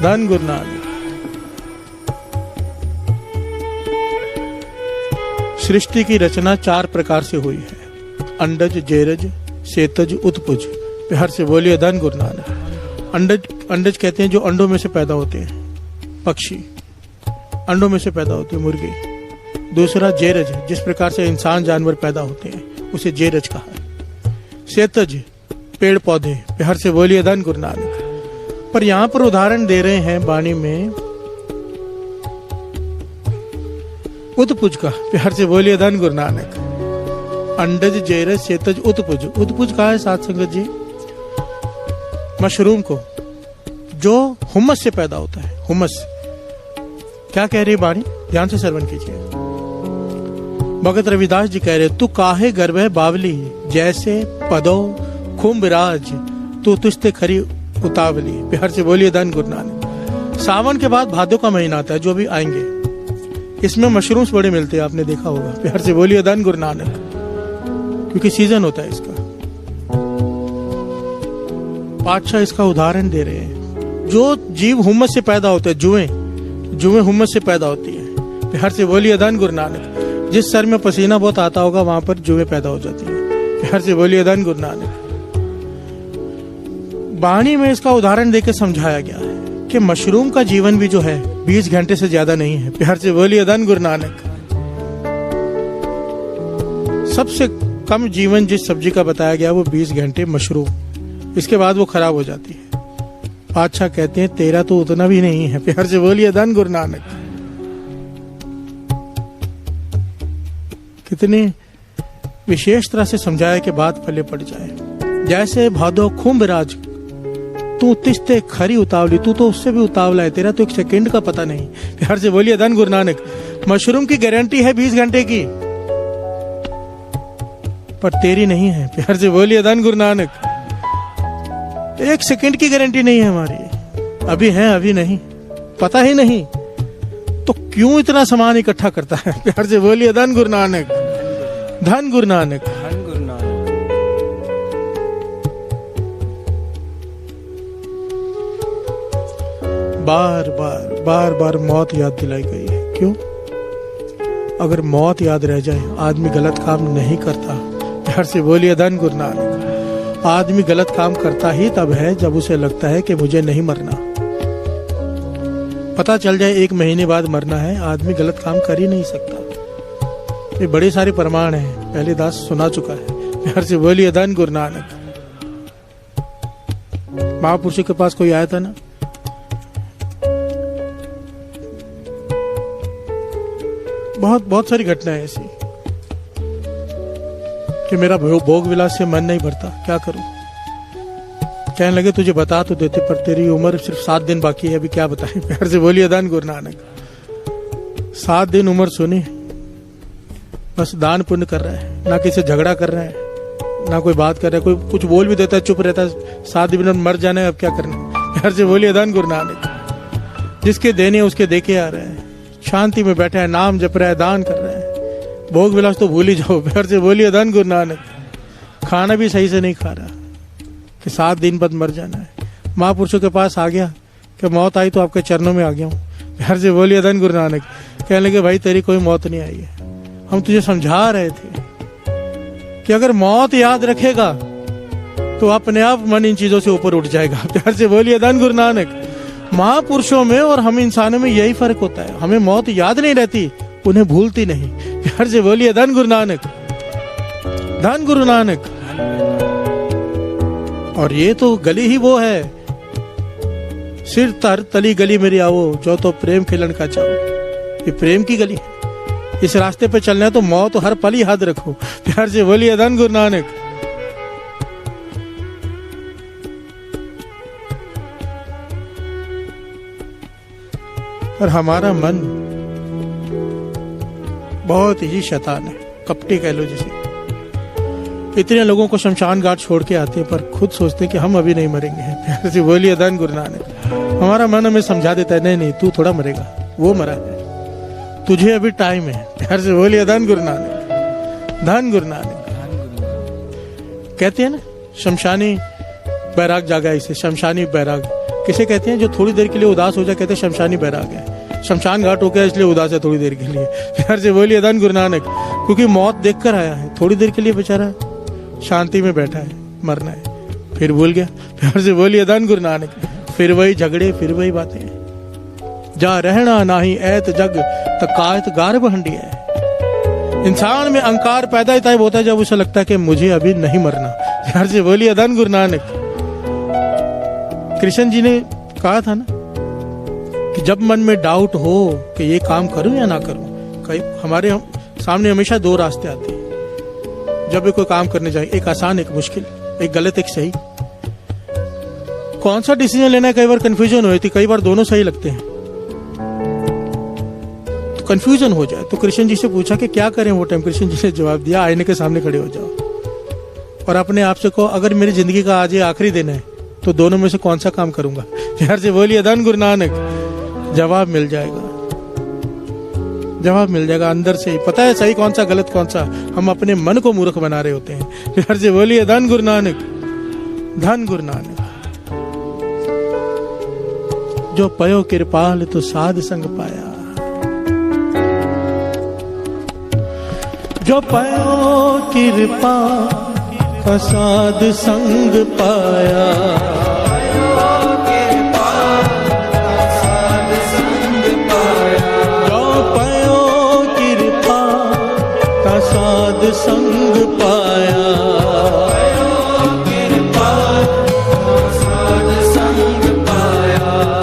Speaker 1: धन गुरु नानक। सृष्टि की रचना 4 प्रकार से हुई है। अंडज, जेरज, सेतज, उत्पुज। प्यार से बोलिए धन गुरु नानक। अंडज कहते हैं जो अंडों में से पैदा होते हैं, पक्षी अंडों में से पैदा होते हैं, मुर्गे। दूसरा जेरज, जिस प्रकार से इंसान जानवर पैदा होते हैं उसे जेरज कहा है। सेतज, पेड़ पौधे। प्यार से बोलिए धन गुरु नानक। पर यहां पर उदाहरण दे रहे हैं बाणी में उत्पुज का। प्यार से बोलिए धन गुरु नानक। अंडज, जेरज, सेतज, उत्पुज। उत्पुज कहा है साथ संगत जी मशरूम को, जो हुमस से पैदा होता है। हुमस क्या कह रही है बाणी? ध्यान से श्रवण कीजिए। भगत रविदास जी कह रहे, तू काहे गर्भ है बावली, जैसे पदो खुंबराज तू तुझते खरी उतावली। प्यार से बोलिए धन गुरु नानक। सावन के बाद भादों का महीना आता है, जो भी आएंगे। इसमें मशरूम्स बड़े मिलते हैं, आपने देखा होगा। प्यार से बोलिए धन गुरु नानक, क्योंकि सीजन होता है इसका। पातशाह इसका उदाहरण दे रहे हैं। जो जीव हुम्मस से पैदा होते हैं, जुएं हुम्मस से पैदा होती है। प्यार से बोलिए धन गुरु नानक। जिस सर में पसीना बहुत आता होगा वहां पर जुएं पैदा हो जाती है। प्यार से बोलिए धन गुरु नानक। वाणी में इसका उदाहरण देकर समझाया गया है कि मशरूम का जीवन भी जो है 20 घंटे से ज्यादा नहीं है। प्यार से बोलिए धन गुरु नानक। सबसे कम जीवन जिस सब्जी का बताया गया वो 20 घंटे मशरूम, इसके बाद वो खराब हो जाती है। पातशाह कहते हैं तेरा तो उतना भी नहीं है। प्यार से बोलिए धन गुरु नानक। कितनी विशेष तरह से समझाया कि बात पल्ले पड़ जाए। जैसे भादो खुम्भ राज, तू तिस्ते खरी उतावली, तू तो उससे भी उतावला है, तेरा तो एक सेकंड का पता नहीं। प्यार से बोलिए धन गुरु नानक। मशरूम की गारंटी है 20 घंटे की, पर तेरी नहीं है। प्यार से बोलिए धन गुरु नानक। एक सेकंड की गारंटी नहीं है हमारी। अभी है अभी नहीं, पता ही नहीं, तो क्यों इतना सामान इकट्ठा करता है। प्यार से बोलिए धन गुरु नानक, धन गुरु नानक। बार बार मौत याद दिलाई गई है। क्यों? अगर मौत याद रह जाए आदमी गलत काम नहीं करता। प्यार से बोलिए धन गुरु नानक। आदमी गलत काम करता ही तब है जब उसे लगता है कि मुझे नहीं मरना। पता चल जाए 1 महीने बाद मरना है, आदमी गलत काम कर ही नहीं सकता। ये बड़े सारे प्रमाण हैं, पहले दास सुना चुका है। प्यार से बोलिए धन गुरु नानक। महापुरुषों के पास कोई आया था ना, बहुत सारी घटनाएं ऐसी कि मेरा भोग विलास से मन नहीं भरता, क्या करूं। कहने लगे तुझे बता तो देते, पर तेरी उम्र सिर्फ 7 दिन बाकी है, अभी क्या बताएं। प्यार से बोलिए धन गुरु नानक। 7 दिन उम्र सुनी, बस दान पुण्य कर रहा है, ना किसी से झगड़ा कर रहा है, ना कोई बात कर रहा है। कोई कुछ बोल भी देता है चुप रहता है। 7 दिन मर जाना है, अब क्या करना। प्यार से बोलिए धन गुरु नानक। जिसके देने उसके देके आ रहे हैं, शांति में बैठा है, नाम जप रहा है, दान कर रहा है। भोग विलास तो भूल ही जाओ। प्यार से बोलिए धन गुरु नानक। खाना भी सही से नहीं खा रहा कि 7 दिन बाद मर जाना है। महापुरुषों के पास आ गया कि मौत आई तो आपके चरणों में आ गया हूँ। प्यार से बोलिए धन गुरु नानक। कहने लगे भाई तेरी कोई मौत नहीं आई है, हम तुझे समझा रहे थे कि अगर मौत याद रखेगा तो अपने आप मन इन चीजों से ऊपर उठ जाएगा। प्यार से बोलिए धन गुरु नानक। महापुरुषों में और हम इंसानों में यही फर्क होता है, हमें मौत याद नहीं रहती, उन्हें भूलती नहीं। प्यार से बोलिए धन गुरु नानक, धन गुरु नानक। और ये तो गली ही वो है, सिर तर तली गली मेरी आओ, जो तो प्रेम खिलन का चाहो। ये प्रेम की गली है, इस रास्ते पे चलना है तो मौत हर पल ही याद रखो। प्यार से बोलिए धन गुरु नानक। और हमारा मन बहुत ही शैतान है, कपटी कह लो जिसे। इतने लोगों को शमशान घाट छोड़ के आते हैं, पर खुद सोचते हैं कि हम अभी नहीं मरेंगे। प्यार से बोलिए धन गुरु नानक। हमारा मन हमें समझा देता है, नहीं नहीं तू थोड़ा मरेगा, वो मरा है, तुझे अभी टाइम है। प्यार से बोलिए धन गुरु नानक, धन गुरु नानक। कहते हैं ना शमशानी बैराग जागा, इसे शमशानी बैराग किसे कहते हैं? जो थोड़ी देर के लिए उदास हो जाए कहते हैं शमशानी बैराग है। शमशान घाट हो गया इसलिए उदास है थोड़ी देर के लिए। प्यार से बोलिए धन गुरु नानक। क्योंकि मौत देखकर आया है, थोड़ी देर के लिए बेचारा शांति में बैठा है, मरना है, फिर भूल गया। प्यार से बोलिए धन गुरु नानक। फिर वही झगड़े, फिर वही बातें। जा रहना नाही ऐत जग तकायत गार्भ हंडी है। इंसान में अहंकार पैदा ही तब होता है जब उसे लगता है कि मुझे अभी नहीं मरना। प्यार से बोलिए धन गुरु नानक। कृष्ण जी ने कहा था ना कि जब मन में डाउट हो कि ये काम करूं या ना करूं, कई हमारे सामने हमेशा 2 रास्ते आते हैं जब भी कोई काम करने जाए, एक आसान एक मुश्किल, एक गलत एक सही। कौन सा डिसीजन लेना है, कई बार कंफ्यूजन हो जाती, कई बार दोनों सही लगते हैं तो कंफ्यूजन हो जाए। तो कृष्ण जी से पूछा कि क्या करें वो टाइम। कृष्ण जी ने जवाब दिया, आईने के सामने खड़े हो जाओ और अपने आप से कहो अगर मेरी जिंदगी का आज ये आखिरी दिन है तो दोनों में से कौन सा काम करूंगा। प्यार से बोलिए धन गुरु नानक। जवाब मिल जाएगा। जवाब मिल जाएगा अंदर से ही। पता है सही कौन सा गलत कौन सा, हम अपने मन को मूर्ख बना रहे होते हैं। प्यार से बोलिए धन गुरु नानक, धन गुरु नानक। जो पयो कृपाल तो साध संग पाया, जो पयो कृपा का साध संग पाया, जो पयो कृपा का साध संग पाया,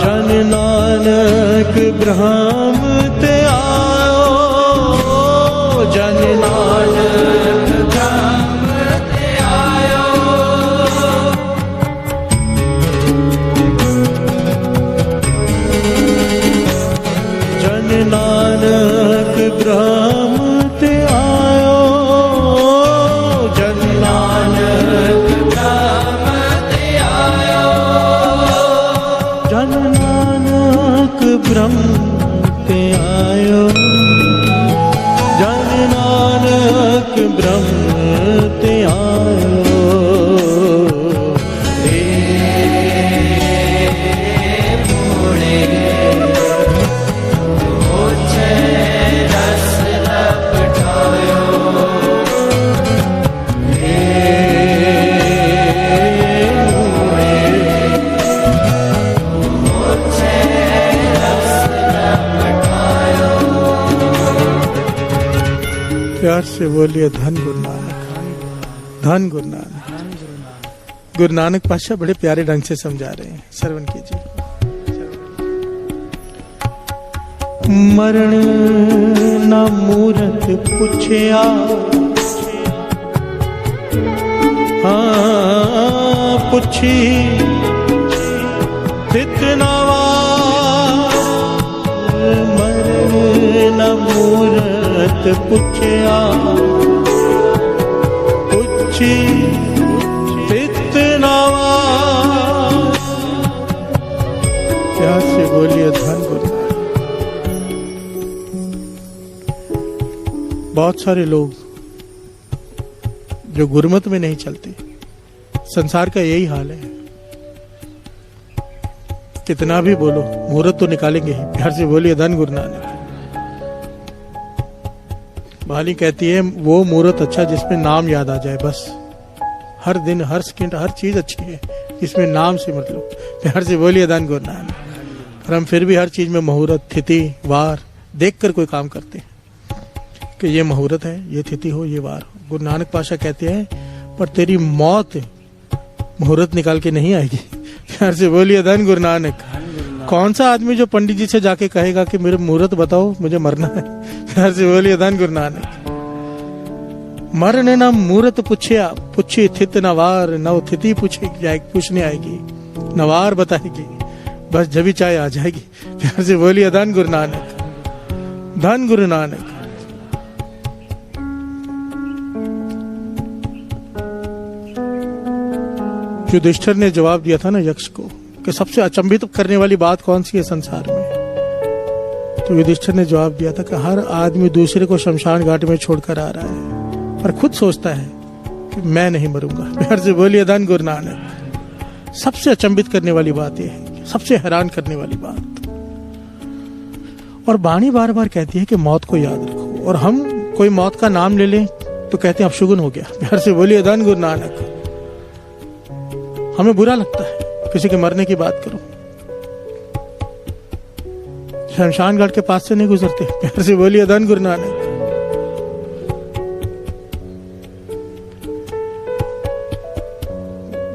Speaker 1: जन नानक ब्रह्म ते आयो, जन नानक ब्रह्म ते आयो, जन नानक ब्रह्म ते आयो, जन नानक ब्रह्म ते आयो, जन नानक ब्रह्म ते आयो, जन नानक ब्रह्म ते आयो। प्यार से बोलिए धन गुरु नानक, धन गुरु नानक। गुरु नानक पातशाह बड़े प्यारे ढंग से समझा रहे हैं, श्रवण कीजिए। मरण न मूरत पूछया, हाँ पूछी तितनावा, मरण न मूरत पूछया, पूछी तितनावा। प्यार से बोलिए धन गुरु। बहुत सारे लोग जो गुरुमत में नहीं चलते, संसार का यही हाल है। कितना भी बोलो मुहूर्त तो निकालेंगे ही। प्यार से बोलिए धन गुरु नानक। बाली कहती है वो मुहूर्त अच्छा जिसमें नाम याद आ जाए, बस हर दिन हर सेकंड हर चीज अच्छी है जिसमें नाम से मतलब। प्यार से बोलिए धन गुरु नानक। और हम फिर भी हर चीज में मुहूर्त तिथि वार देख कर कोई काम करते हैं कि ये मुहूर्त है, ये तिथि हो, ये वार हो। गुरु नानक पातशाह कहते हैं पर तेरी मौत मुहूर्त निकाल के नहीं आएगी। प्यार से बोलिए धन गुरु नानक। कौन सा आदमी जो पंडित जी से जाके कहेगा कि मेरे मुहूर्त बताओ मुझे मरना है। प्यार से बोलिए धन गुरु नानक। मरने न मुहूर्त पूछया, पूछी थित नवार, न तिथि पूछने आएगी, नवार बताएगी, बस जब चाय आ जाएगी। प्यार से बोलिए धन गुरु नानक, धन गुरु नानक। युधिष्ठिर ने जवाब दिया था ना यक्ष को कि सबसे अचंभित करने वाली बात कौन सी है संसार में। तो युधिष्ठिर ने जवाब दिया था कि हर आदमी दूसरे को शमशान घाट में छोड़कर आ रहा है और खुद सोचता है कि मैं नहीं मरूंगा। प्यार से बोलिए धन गुरु नानक। सबसे अचंभित करने वाली बात यह है, सबसे हैरान करने वाली बात। और वाणी बार बार कहती है कि मौत को याद रखो, और हम कोई मौत का नाम ले लें तो कहते हैं अपशुगुन हो गया। प्यार से बोलिए धन गुरु नानक। हमें बुरा लगता है किसी के मरने की बात करो, शमशान घाट के पास से नहीं गुजरते। प्यार से बोलिए धन गुरु नानक।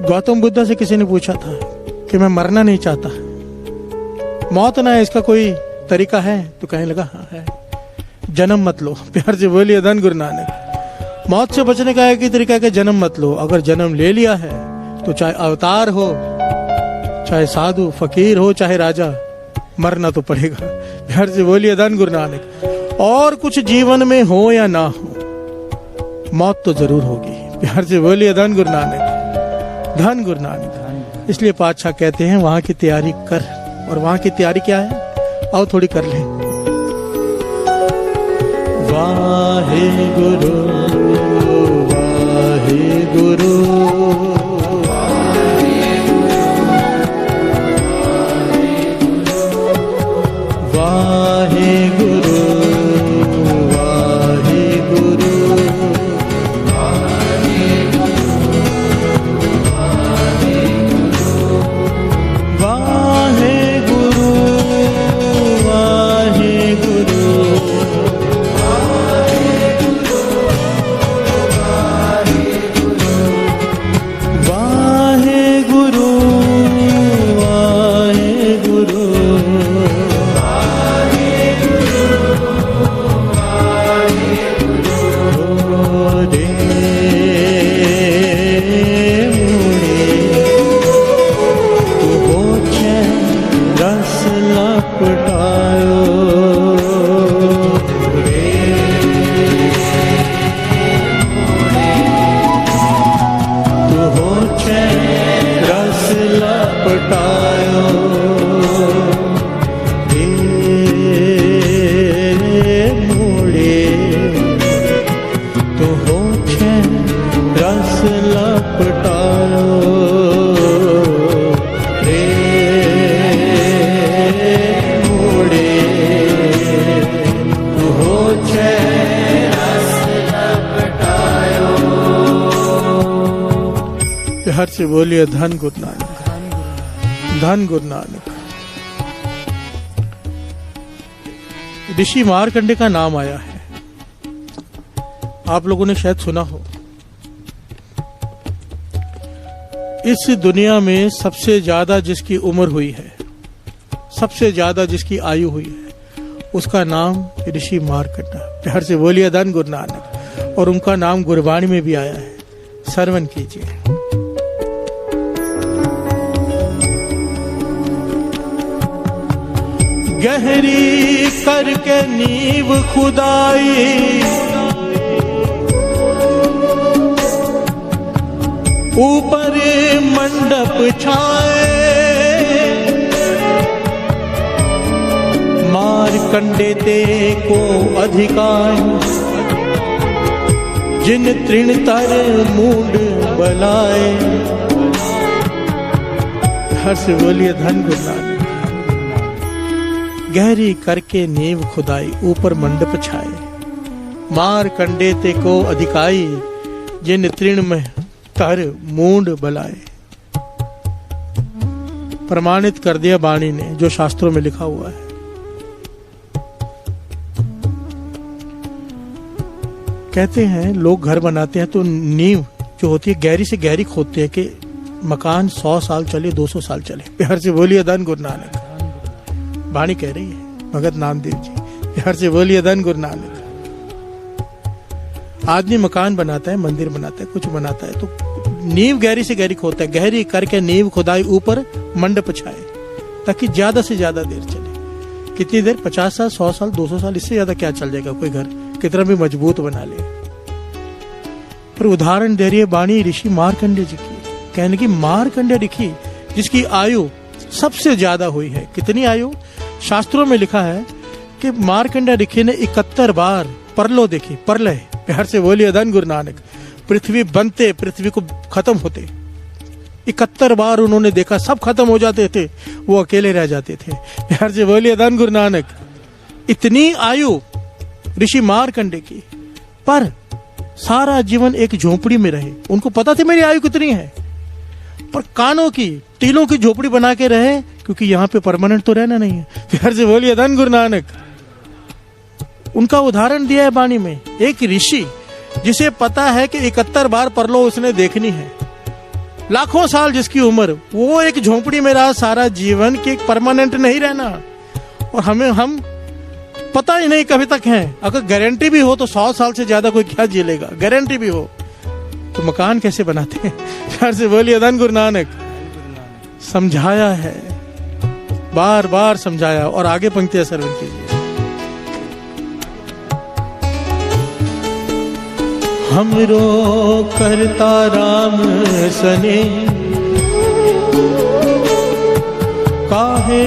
Speaker 1: गौतम बुद्ध से किसी ने पूछा था कि मैं मरना नहीं चाहता, मौत ना है, इसका कोई तरीका है? तो कहने लगा हाँ है, जन्म मत लो। प्यार से बोलिए धन गुरु नानक। मौत से बचने का एक ही तरीका है कि जन्म मत लो। अगर जन्म ले लिया है तो चाहे अवतार हो, चाहे साधु फकीर हो, चाहे राजा, मरना तो पड़ेगा। प्यार से बोलिए धन गुरु नानक। और कुछ जीवन में हो या ना हो, मौत तो जरूर होगी। प्यार से बोलिए धन गुरु नानक, धन गुरु नानक। इसलिए पातशाह कहते हैं वहां की तैयारी कर। और वहां की तैयारी क्या है, आओ थोड़ी कर लें। वाहे गुरु वाहे गुरु वाहे गुरु वाहे गुरु वाहे गुरु वाहे गुरु वाहे गुरु वाहे गुरु रे रस लपटायो रे तू हो छे रस लपटायो रे मोड़े तू हो छे रस लपटायो हर से बोलिए धन गुरु नानक धन गुरु नानक। ऋषि मार्कंडे का नाम आया है, आप लोगों ने शायद सुना हो। इस दुनिया में सबसे ज्यादा जिसकी उम्र हुई है, सबसे ज्यादा जिसकी आयु हुई है, उसका नाम ऋषि मार्कंडा। प्यार से बोलिए धन गुरु नानक। और उनका नाम गुरबाणी में भी आया है, श्रवण कीजिए। गहरी करके नींव खुदाई ऊपर मंडप छाए मार्कंडे ते को अधिकार जिन तृण तर मूड बलाए। हर से बोलिए धन गुरु नानक। गहरी करके नींव खुदाई ऊपर मंडप छाए मार्कंडे ते को अधिकाई जिन तृण में तर मूंड बलाए। प्रमाणित कर दिया वाणी ने जो शास्त्रों में लिखा हुआ है। कहते हैं लोग घर बनाते हैं तो नींव जो होती है गहरी से गहरी खोदते हैं कि मकान 100 साल चले 200 साल चले। प्यार से बोलिए धन गुरु नानक। वाणी कह रही है भगत नामदेव जी। प्यार से बोलिए धन गुरु नानक। आदमी मकान बनाता है, मंदिर बनाता है, कुछ बनाता है तो नींव गहरी से गहरी खोदता है। गहरी करके नींव खुदाई ऊपर मंडप छाए ताकि ज्यादा से ज्यादा देर चले। कितनी देर? 50 साल, 100 साल, 200 साल, इससे ज्यादा क्या चल जाएगा कोई घर, कितना भी मजबूत बना ले। पर उदाहरण दे रही है वाणी ऋषि मार्कंडे जी की। कहने की मार्कंडे ऋषि जिसकी आयु सबसे ज्यादा हुई है। कितनी आयु? शास्त्रों में लिखा है कि मार्कंडे ऋषि ने 71 बार परलो देखी। परलय। प्यार से बोलिए धन गुरु नानक। पृथ्वी बनते, पृथ्वी को खत्म होते 71 बार उन्होंने देखा। सब खत्म हो जाते थे, वो अकेले रह जाते थे। प्यार से बोलिए धन गुरु नानक। इतनी आयु ऋषि मार्कंडे की, पर सारा जीवन एक झोपड़ी में रहे। उनको पता था मेरी आयु कितनी है, पर कानों की टीलों की झोपड़ी बना के रहे, क्योंकि यहाँ पे परमानेंट तो रहना नहीं है। प्यार से बोलिए धन गुरु नानक। उनका उदाहरण दिया है वाणी में। एक ऋषि जिसे पता है कि 71 बार परलो उसने देखनी है, लाखों साल जिसकी उम्र, वो एक झोपड़ी में रहा सारा जीवन कि परमानेंट नहीं रहना। और हम पता ही नहीं कभी तक हैं। अगर गारंटी भी हो तो 100 साल से ज्यादा कोई क्या जी लेगा। गारंटी भी हो तो मकान कैसे बनाते हैं। प्यार से बोलिए धन गुरु नानक। समझाया है, बार बार समझाया। और आगे पंक्तियां श्रवण कीजिए। हमरो करता राम सने काहे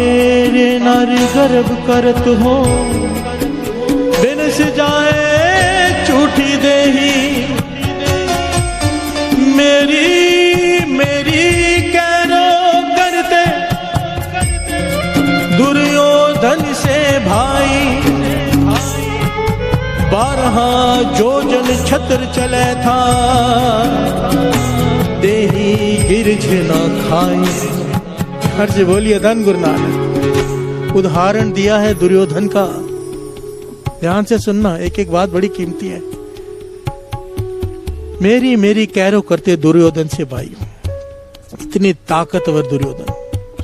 Speaker 1: रे नारी गर्भ करत हो बिन से जाए जो जन छत्र चले था, देही गिरझ न खाए। हर से बोलिए धन गुरु नानक। उदाहरण दिया है दुर्योधन का, ध्यान से सुनना, एक एक बात बड़ी कीमती है। मेरी मेरी कैरो करते दुर्योधन से भाई, इतनी ताकतवर दुर्योधन,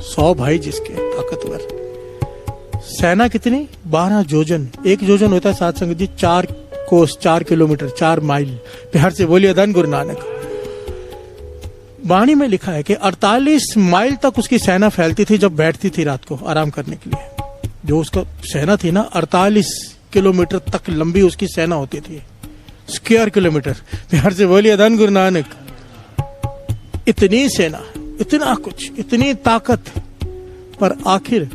Speaker 1: 100 भाई जिसके ताकतवर। सेना कितनी? 12 योजन। एक योजन होता है साथ संगत जी 4 कोस, 4 किलोमीटर, 4 माइल। प्यार से बोलिए धन गुरु नानक। वाणी में लिखा है कि 48 माइल तक उसकी सेना फैलती थी जब बैठती थी रात को आराम करने के लिए। जो उसका सेना थी ना, 48 किलोमीटर तक लंबी उसकी सेना होती थी, स्क्वायर किलोमीटर। प्यार से बोलिए धन गुरु नानक। इतनी सेना, इतना कुछ, इतनी ताकत, पर आखिर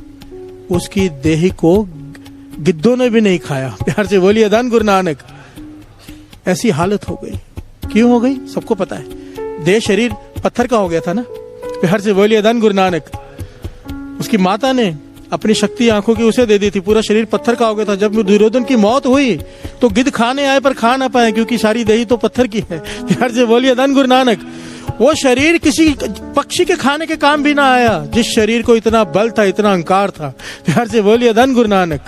Speaker 1: उसकी देही को गिद्धों ने भी नहीं खाया। प्यार से बोलिए धन गुरु नानक। ऐसी हालत हो गई। क्यों हो गई? सबको पता है। देह शरीर पत्थर का हो गया था ना। प्यार से बोलिए धन गुरु नानक। उसकी माता ने अपनी शक्ति आंखों की उसे दे दी थी, पूरा शरीर पत्थर का हो गया था। जब दुर्योधन की मौत हुई तो गिद्ध खाने आए पर खा ना पाए, क्योंकि सारी देही तो पत्थर की है। प्यार से बोलिए धन गुरु नानक। वो शरीर किसी पक्षी के खाने के काम भी ना आया, जिस शरीर को इतना बल था, इतना अहंकार था। प्यार से बोलिए धन गुरु नानक।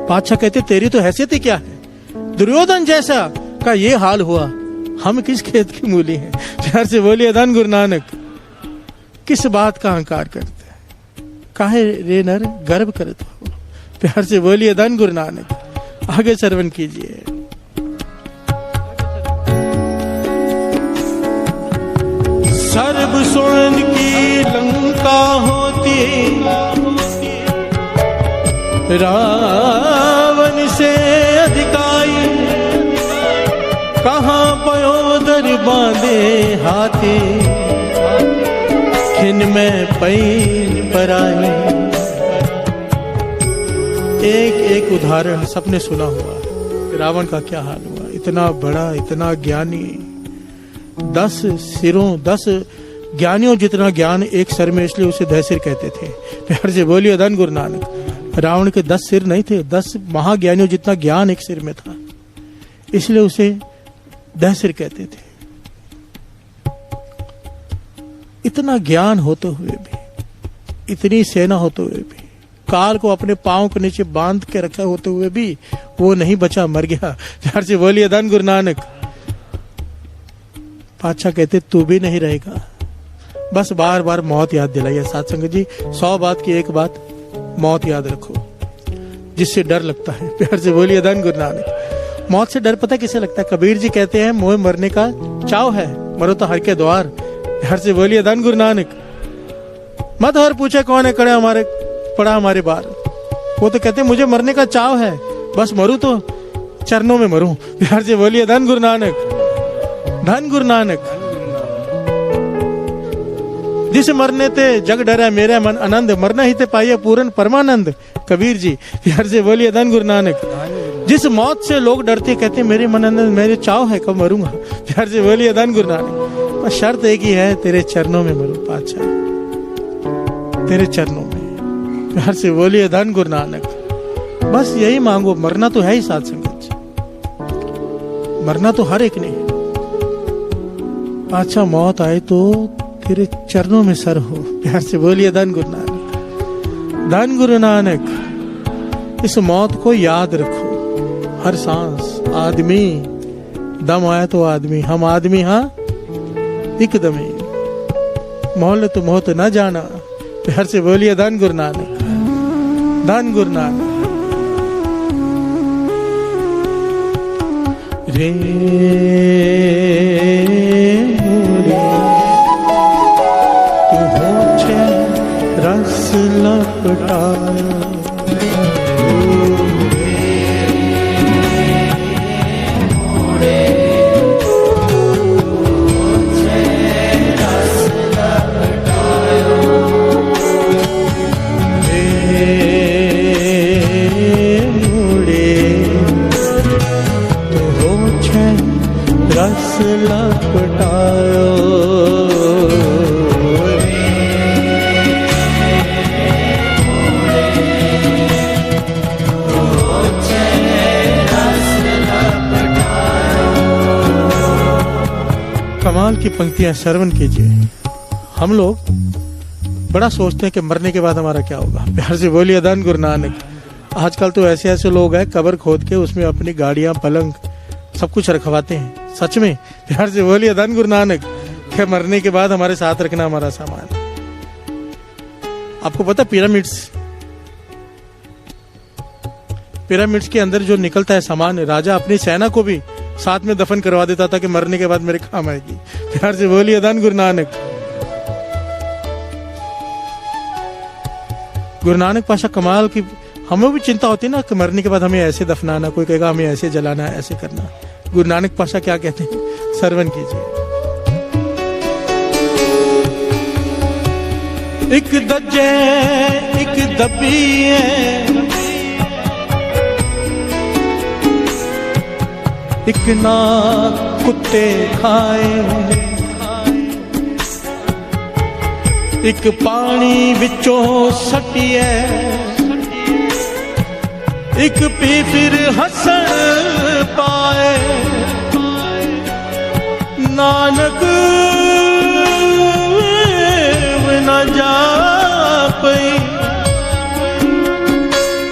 Speaker 1: पातशाह कहते तेरी तो हैसियत ही क्या है, दुर्योधन जैसा का ये हाल हुआ, हम किस खेत की मूली हैं। प्यार से बोलिए धन गुरु नानक। किस बात का अहंकार करते हैं, काहे रे नर गर्व करते हो। प्यार से बोलिए धन गुरु नानक। आगे श्रवण कीजिए। सर्व स्वर्ण की लंका होती, रावण से अधिकाई, कहाँ पयोदर बांधे हाथी, खिन में पैन पराई। एक एक उदाहरण सबने सुना हुआ, रावण का क्या हाल हुआ। इतना बड़ा, इतना ज्ञानी, 10 सिरों, 10 ज्ञानियों जितना ज्ञान एक सर में, इसलिए उसे 10 सिर कहते थे। प्यार से बोलिए धन गुरु नानक। रावण के 10 सिर नहीं थे, 10 महाज्ञानियों जितना ज्ञान एक सिर में था, इसलिए उसे 10 सिर कहते थे। इतना ज्ञान होते हुए भी, इतनी सेना होते हुए भी, काल को अपने पांव के नीचे बांध के रखा होते हुए भी वो नहीं बचा, मर गया। प्यार से बोलिए धन गुरु नानक। पातशाह कहते तू भी नहीं रहेगा। बस बार बार मौत याद दिलाइए साथ संगत जी। 100 बात की एक बात, मौत याद रखो, जिससे डर लगता है। प्यार से बोलिए धन गुरु नानक। मौत से डर पता किसे लगता है? कबीर जी कहते हैं मोह मरने का चाव है, मरो तो हर के द्वार। प्यार से बोलिए धन गुरु नानक। मत हर पूछे कौन है खड़ा हमारे पड़ा हमारे बाहर। वो तो कहते मुझे मरने का चाव है, बस मरूं तो चरणों में मरूं। प्यार से बोलिए धन गुरु नानक। धन गुरु नानक। जिस मरने ते जग डरा मेरा मन आनंद, मरना ही ते पाइए पूर्ण परमानंद। कबीर जी। प्यार से बोलिए धन गुरु नानक। जिस मौत से लोग डरते, कहते मेरे मन अंदर मेरे चाव है कब मरूंगा। प्यार से बोलिए धन गुरु नानक। पर शर्त एक ही है, तेरे चरणों में मरूं पातशाह, तेरे चरणों में। प्यार से बोलिए धन गुरु नानक। बस यही मांगो, मरना तो है ही साथ संगत, मरना तो हर एक ने। अच्छा मौत आए तो तेरे चरणों में सर हो। प्यार से बोलिए धन गुरु नानक। धन गुरु नानक। इस मौत को याद रखो, हर सांस। आदमी दम आया तो आदमी, हम आदमी हाँ एकदम। मोहल्ले तो मोहत न जाना। प्यार से बोलिए धन गुरु नानक। धन गुरु नानक। रे रस लपटाया, रस लपटायो, पंक्तियां श्रवण कीजिए। हम लोग बड़ा सोचते हैं कि मरने के बाद हमारा क्या होगा। प्यार से बोलिए धन गुरु नानक। आजकल तो ऐसे ऐसे लोग हैं कब्र खोद के उसमें अपनी गाड़ियां पलंग सब कुछ रखवाते हैं। सच में प्यार से बोलिए धन गुरु नानक कि मरने के बाद हमारे साथ रखना हमारा सामान। आपको पता पिरामिड्स के अंदर जो निकलता है सामान, राजा अपनी सेना को भी साथ में दफन करवा देता था कि मरने के बाद मेरे काम आएगी। प्यार से बोलिए धन गुरु नानक। गुरु नानक पाशा कमाल की। हमें भी चिंता होती है ना कि मरने के बाद हमें ऐसे दफनाना, कोई कहेगा हमें ऐसे जलाना, ऐसे करना। गुरु नानक पाशा क्या कहते हैं, श्रवण कीजिए। एक दज्जे एक दबिए, एक ना कुत्ते खाए, एक पानी विचों सटिए, एक पी फिर हसन पाए। नानक न जा पई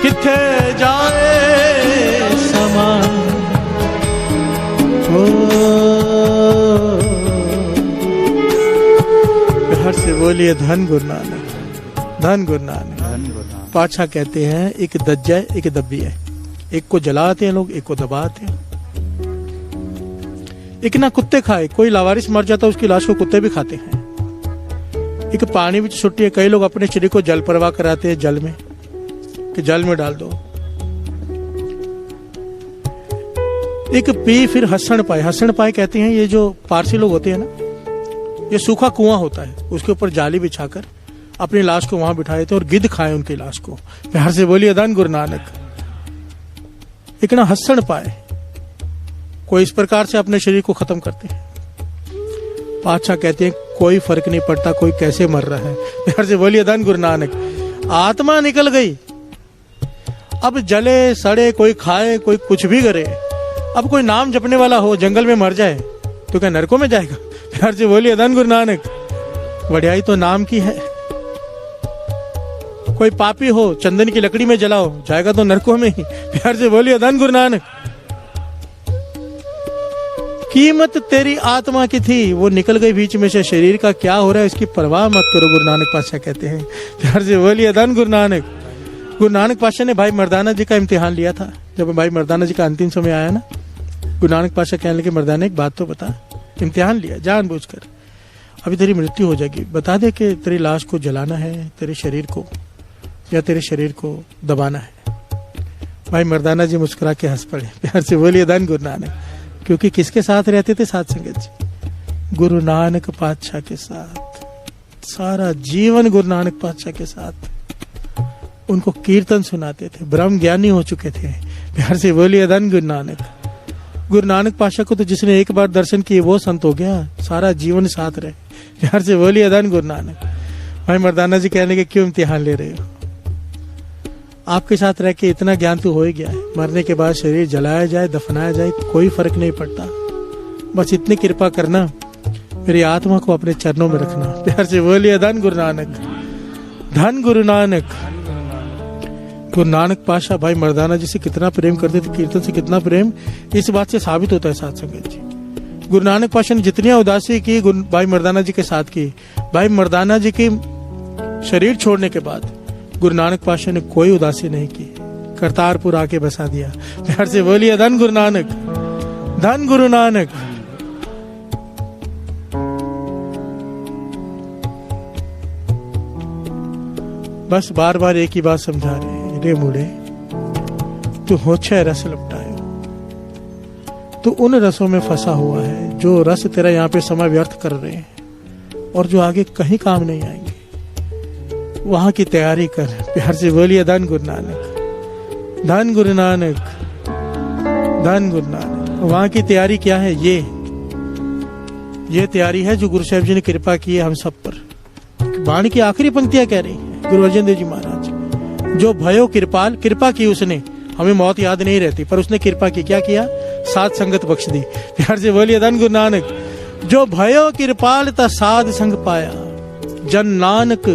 Speaker 1: किथे जाए समान। हर से बोलिए धन गुरु नानक, धन गुरु नानक। पातशाह कहते हैं एक दज्जा है एक दब्बी है। एक को जलाते हैं लोग, एक को दबाते हैं। एक ना कुत्ते खाए, कोई लावारिस मर जाता है उसकी लाश को कुत्ते भी खाते हैं। एक पानी में छुट्टी है, कई लोग अपने शरीर को जल प्रवाह कराते हैं जल में, कि जल में डाल दो। एक पी फिर हसन पाए। हसन पाए कहते हैं ये जो पारसी लोग होते हैं ना, ये सूखा कुआं होता है, उसके ऊपर जाली बिछाकर अपनी लाश को वहां बिठाए थे और गिद्ध खाए उनकी लाश को। प्यार से बोलिए धन गुरु नानक। एक ना हसन पाए, कोई इस प्रकार से अपने शरीर को खत्म करते हैं। पातशाह कहते हैं कोई फर्क नहीं पड़ता कोई कैसे मर रहा है। प्यार से बोलिए धन गुरु नानक। आत्मा निकल गई, अब जले सड़े कोई खाए कोई कुछ भी करे। अब कोई नाम जपने वाला हो जंगल में मर जाए तो क्या नरकों में जाएगा? प्यार से बोलिए धन गुरु नानक। वड्याई तो नाम की है। कोई पापी हो चंदन की लकड़ी में जलाओ, जाएगा तो नरकों में ही। प्यार से बोलिए धन गुरु नानक। कीमत तेरी आत्मा की थी, वो निकल गई बीच में से। शरीर का क्या हो रहा है इसकी परवाह मत करो, गुरु नानक पातशाह कहते हैं। प्यार से बोलिए धन गुरु नानक। गुरु नानक पातशाह ने भाई मर्दाना जी का इम्तिहान लिया था। जब भाई मर्दाना जी का अंतिम समय आया ना, गुरु नानक पातशाह कहने लगे मर्दाना एक बात तो बता, इम्तिहान लिया जानबूझकर, अभी तेरी मृत्यु हो जाएगी, बता दे कि तेरी लाश को जलाना है तेरे शरीर को या तेरे शरीर को दबाना है। भाई मर्दाना जी मुस्कुरा के हंस पड़े। प्यार से बोलिए धन गुरु नानक। क्योंकि किसके साथ रहते थे साथ संगत जी? गुरु नानक पातशाह के साथ। सारा जीवन गुरु नानक पातशाह के साथ। उनको कीर्तन सुनाते थे, ब्रह्म ज्ञानी हो चुके थे। प्यार से बोलिए धन गुरु नानक। गुरु नानक पातशाह को तो जिसने एक बार दर्शन किए वो संत हो गया, सारा जीवन साथ रहे। प्यार से बोलिए धन गुरु नानक। भाई मर्दाना जी कहने के क्यों इम्तिहान ले रहे हो? आपके साथ रह के इतना ज्ञान तो हो ही गया है। मरने के बाद शरीर जलाया जाए दफनाया जाए कोई फर्क नहीं पड़ता। बस इतनी कृपा करना, मेरी आत्मा को अपने चरणों में रखना। प्यार से बोलिए धन गुरु नानक, धन गुरु नानक। गुरु नानक पातशाह भाई मर्दाना जी से कितना प्रेम करते थे, कीर्तन से कितना प्रेम, इस बात से साबित होता है साथ संगत जी। गुरु नानक पातशाह ने जितनी उदासी की भाई मर्दाना जी के साथ की। भाई मर्दाना जी की शरीर छोड़ने के बाद गुरु नानक पातशाह ने कोई उदासी नहीं की, करतारपुर आके बसा दिया। प्यार से बोलिए धन गुरु नानक, धन गुरु नानक। बस बार बार एक ही बात समझा रहे, रे मुड़े तू होछे रस लपटायो, तू उन रसों में फंसा हुआ है जो रस तेरा यहाँ पे समय व्यर्थ कर रहे हैं और जो आगे कहीं काम नहीं आएंगे। वहां की तैयारी कर। प्यार से बोलिए धन गुरु नानक, धन गुरु नानक, धन गुरु नानक। वहां की तैयारी क्या है? ये तैयारी है जो गुरु साहिब जी ने कृपा की है हम सब पर। वाणी की आखिरी पंक्तियां कह रही हैं गुरु अर्जन देव जी महाराज। जो भयो कृपाल, कृपा की उसने, हमें मौत याद नहीं रहती पर उसने कृपा की। क्या किया? साथ संगत बख्श दी। प्यार से बोलिए धन गुरु नानक। जो भयो कृपाल ता साध संग पाया, जन नानक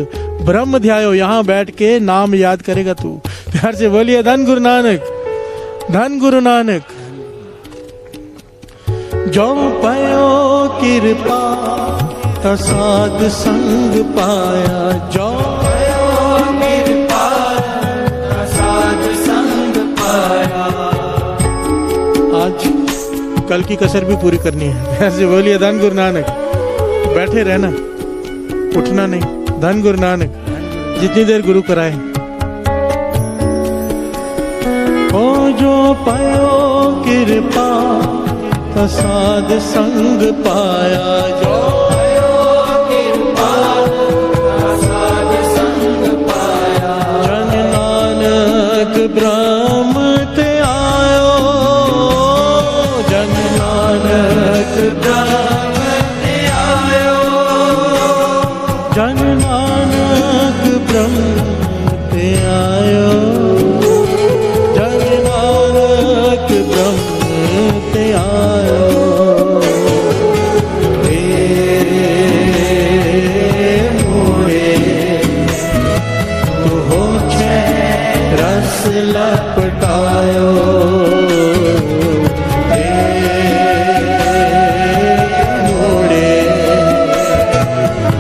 Speaker 1: ब्रह्म ध्यायो। यहां बैठ के नाम याद करेगा तू। प्यार से बोलिए धन गुरु नानक, धन गुरु नानक। जो भयो कृपा ता साध संग पाया, जो भयो कृपा ता साध संग पाया। आज कल की कसर भी पूरी करनी है। ऐसे बोलिए धन गुरु नानक। बैठे रहना, उठना नहीं। धन गुरु नानक। जितनी देर गुरु कराए। ओ जो पायो कृपा ता साध संग पाया, जो पायो कृपा ता साध संग पाया। जन नानक ब्रह्म ते आयो, जन नानक ब्रह्म ते आयो, जन नानक ब्रह्म ते आयो, जन नानक ब्रह्म ते आयो। रस लपटायो, मोड़े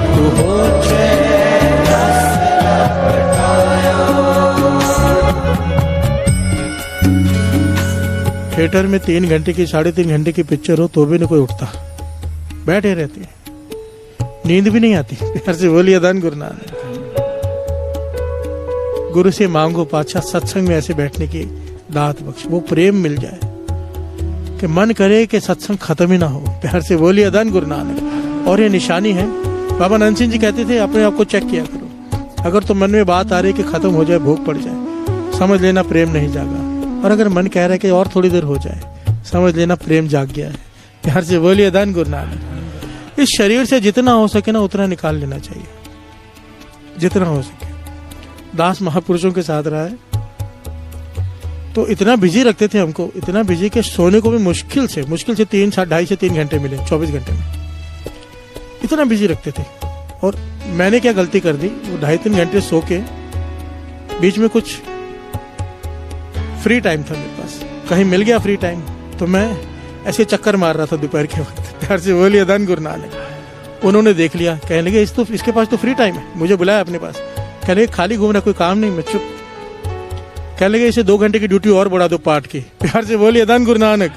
Speaker 1: तू हो रस लपटायो। थिएटर में 3 घंटे की 3.5 घंटे की पिक्चर हो तो भी नहीं कोई उठता, बैठे रहते हैं, नींद भी नहीं आती। प्यार से बोलिए धन गुरु नानक। गुरु से मांगो पाछा सत्संग में ऐसे बैठने की दात बख्श, वो प्रेम मिल जाए कि मन करे कि सत्संग खत्म ही ना हो। प्यार से बोलिए धन गुरु नानक। और ये निशानी है, बाबा नंद सिंह जी कहते थे अपने आप को चेक किया करो। अगर तो मन में बात आ रही कि खत्म हो जाए, भूख पड़ जाए, समझ लेना प्रेम नहीं जागा। और अगर मन कह रहा है कि और थोड़ी देर हो जाए, समझ लेना प्रेम जाग गया है। प्यार से बोलिए धन गुरु नानक। इस शरीर से जितना हो सके ना उतना निकाल लेना चाहिए, जितना हो सके। दास महापुरुषों के साथ रहा है तो इतना बिजी रखते थे हमको, इतना बिजी कि सोने को भी मुश्किल से 2.5 से 3 घंटे मिले 24 घंटे में, इतना बिजी रखते थे। और मैंने क्या गलती कर दी, वो 2.5-3 घंटे सो के बीच में कुछ फ्री टाइम था मेरे पास, कहीं मिल गया फ्री टाइम तो मैं ऐसे चक्कर मार रहा था दोपहर के वक्त। प्यार से बोलिए धन गुरु नानक। उन्होंने देख लिया, कहने लगे इसके पास तो फ्री टाइम है, मुझे बुलाया अपने पास, कहने लगे खाली घूमना, कोई काम नहीं। मैं चुप। कहने लगे इसे 2 घंटे की ड्यूटी और बढ़ा दो पाठ की। प्यार से बोलिए धन गुरु नानक।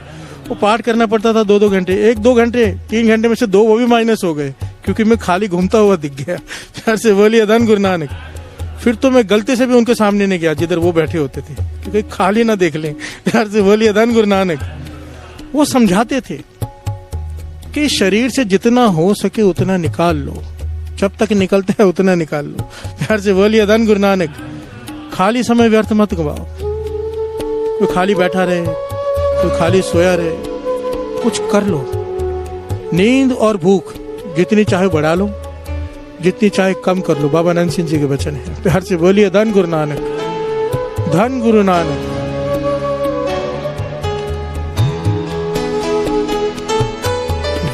Speaker 1: वो पाठ करना पड़ता था 2-2 घंटे, 1-2 घंटे 3 घंटे में से 2 वो भी माइनस हो गए क्योंकि मैं खाली घूमता हुआ दिख गया। प्यार से बोलिए धन गुरु नानक। फिर तो मैं गलती से भी उनके सामने नहीं गया जिधर वो बैठे होते थे, क्योंकि खाली ना देख लें। प्यार से बोलिए धन गुरु नानक। वो समझाते थे कि शरीर से जितना हो सके उतना निकाल लो, जब तक निकलता है उतना निकाल लो। प्यार से बोलिए धन गुरु नानक। खाली समय व्यर्थ मत गवाओ। कोई खाली बैठा रहे, कोई खाली सोया रहे, कुछ कर लो। नींद और भूख जितनी चाहे बढ़ा लो, जितनी चाहे कम कर लो। बाबा नंद सिंह जी के वचन है। प्यार से बोलिए धन गुरु नानक, धन गुरु नानक।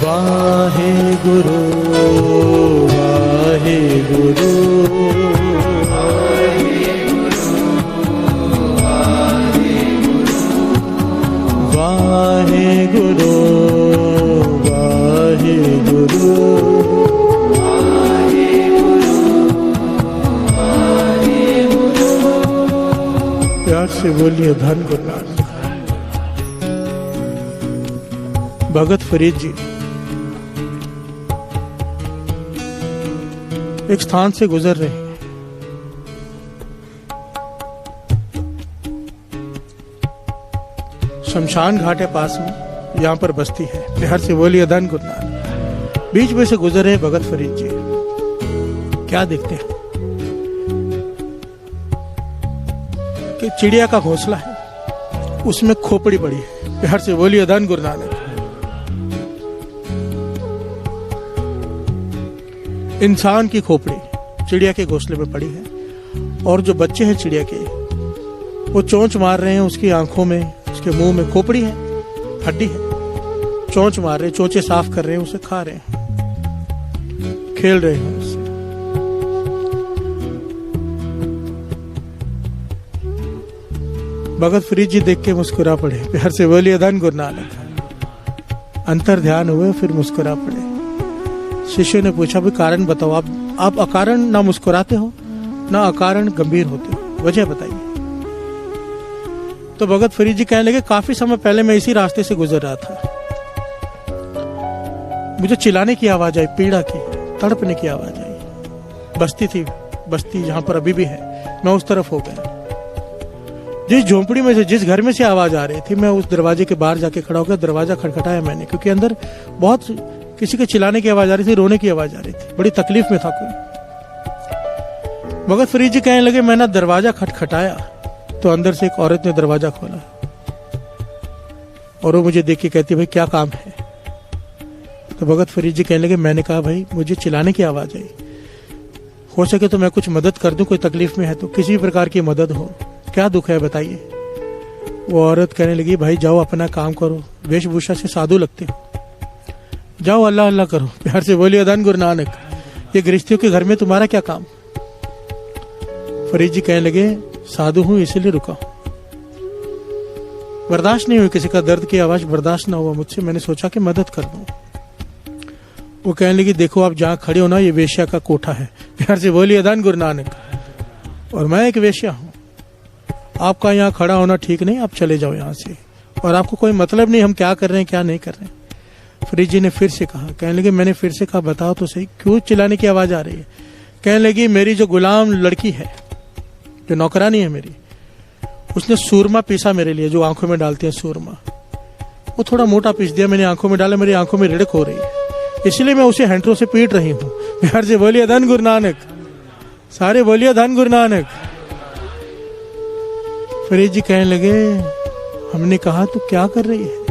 Speaker 1: वाहे गुरु वाहे गुरु वाहे गुरु वाहे गुरु। प्यार से बोलिए धन गुरु नानक। भगत फरीद जी एक स्थान से गुजर रहे हैं, शमशान घाट है पास में, यहाँ पर बस्ती है। बिहार से बोलिए धन गुरु नानक। बीच में से गुजर रहे भगत फरीद जी, क्या देखते हैं कि चिड़िया का घोंसला है, उसमें खोपड़ी पड़ी है। बिहार से बोलिए धन गुरु नानक। इंसान की खोपड़ी चिड़िया के घोंसले में पड़ी है और जो बच्चे हैं चिड़िया के वो चोंच मार रहे हैं, उसकी आंखों में, उसके मुंह में खोपड़ी है, हड्डी है, चोंच मार रहे, चोंचे साफ कर रहे हैं, उसे खा रहे हैं, खेल रहे हैं उससे। भगत फरीद जी देख के मुस्कुरा पड़े, प्यार से बोलिए धन गुरु नानक। अंतर ध्यान हुए, फिर मुस्कुरा पड़े। शिष्य ने पूछा, भाई कारण बताओ, आप अकारण ना मुस्कुराते हो ना अकारण गंभीर होते हो, वजह बताइए। तो भगत फरीद जी कहने लगे, काफी समय पहले मैं इसी रास्ते से गुजर रहा था, मुझे चिल्लाने की आवाज आई, पीड़ा की, तड़पने की आवाज आई। बस्ती थी, बस्ती जहां पर अभी भी है, मैं उस तरफ हो गया। जिस झोंपड़ी में से, जिस घर में से आवाज आ रही थी, मैं उस दरवाजे के बाहर जाके खड़ा हो गया। दरवाजा खटखटाया मैंने, क्योंकि अंदर बहुत किसी के चिल्लाने की आवाज आ रही थी, रोने की आवाज आ रही थी, बड़ी तकलीफ में था कोई। भगत फरीद जी कहने लगे, मैंने दरवाजा खटखटाया तो अंदर से एक औरत ने दरवाजा खोला और वो मुझे देख के कहती, भाई क्या काम है। तो भगत फरीद जी कहने लगे, मैंने कहा, भाई मुझे चिल्लाने की आवाज आई, हो सके तो मैं कुछ मदद कर दूं, कोई तकलीफ में है तो, किसी भी प्रकार की मदद हो, क्या दुख है बताइए। वो औरत कहने लगी, भाई जाओ अपना काम करो, वेशभूषा से साधु लगते हो, जाओ अल्लाह अल्लाह करो। प्यार से बोलिए धन गुरु नानक। ये गृहस्थियों के घर में तुम्हारा क्या काम। फरीद जी कहने लगे, साधु हूं इसलिए रुका, बर्दाश्त नहीं हुई किसी का दर्द की आवाज, बर्दाश्त ना हुआ मुझसे, मैंने सोचा कि मदद कर दूं। वो कहने लगी, देखो आप जहां खड़े हो ना, ये वेश्या का कोठा है। प्यार से बोलिए धन गुरु नानक। और मैं एक वेश्या हूं, आपका यहाँ खड़ा होना ठीक नहीं, आप चले जाओ यहाँ से, और आपको कोई मतलब नहीं हम क्या कर रहे हैं क्या नहीं कर रहे हैं। फरीद जी ने फिर से कहा, कहने लगे, मैंने फिर से कहा, बताओ तो सही, क्यों चिल्लाने की आवाज आ रही है। कहने लगी, मेरी जो गुलाम लड़की है, जो नौकरानी है मेरी, उसने सूरमा पीसा मेरे लिए, जो आंखों में डालते हैं सूरमा, वो थोड़ा मोटा पीस दिया, मैंने आंखों में डाला, मेरी आंखों में रिड़क हो रही है, इसलिए मैं उसे हैंटरों से पीट रही हूँ। प्यार से बोलिए धन गुरु नानक। सारे बोलिए धन गुरु नानक। फरीद जी कहने लगे, हमने कहा तू क्या कर रही है,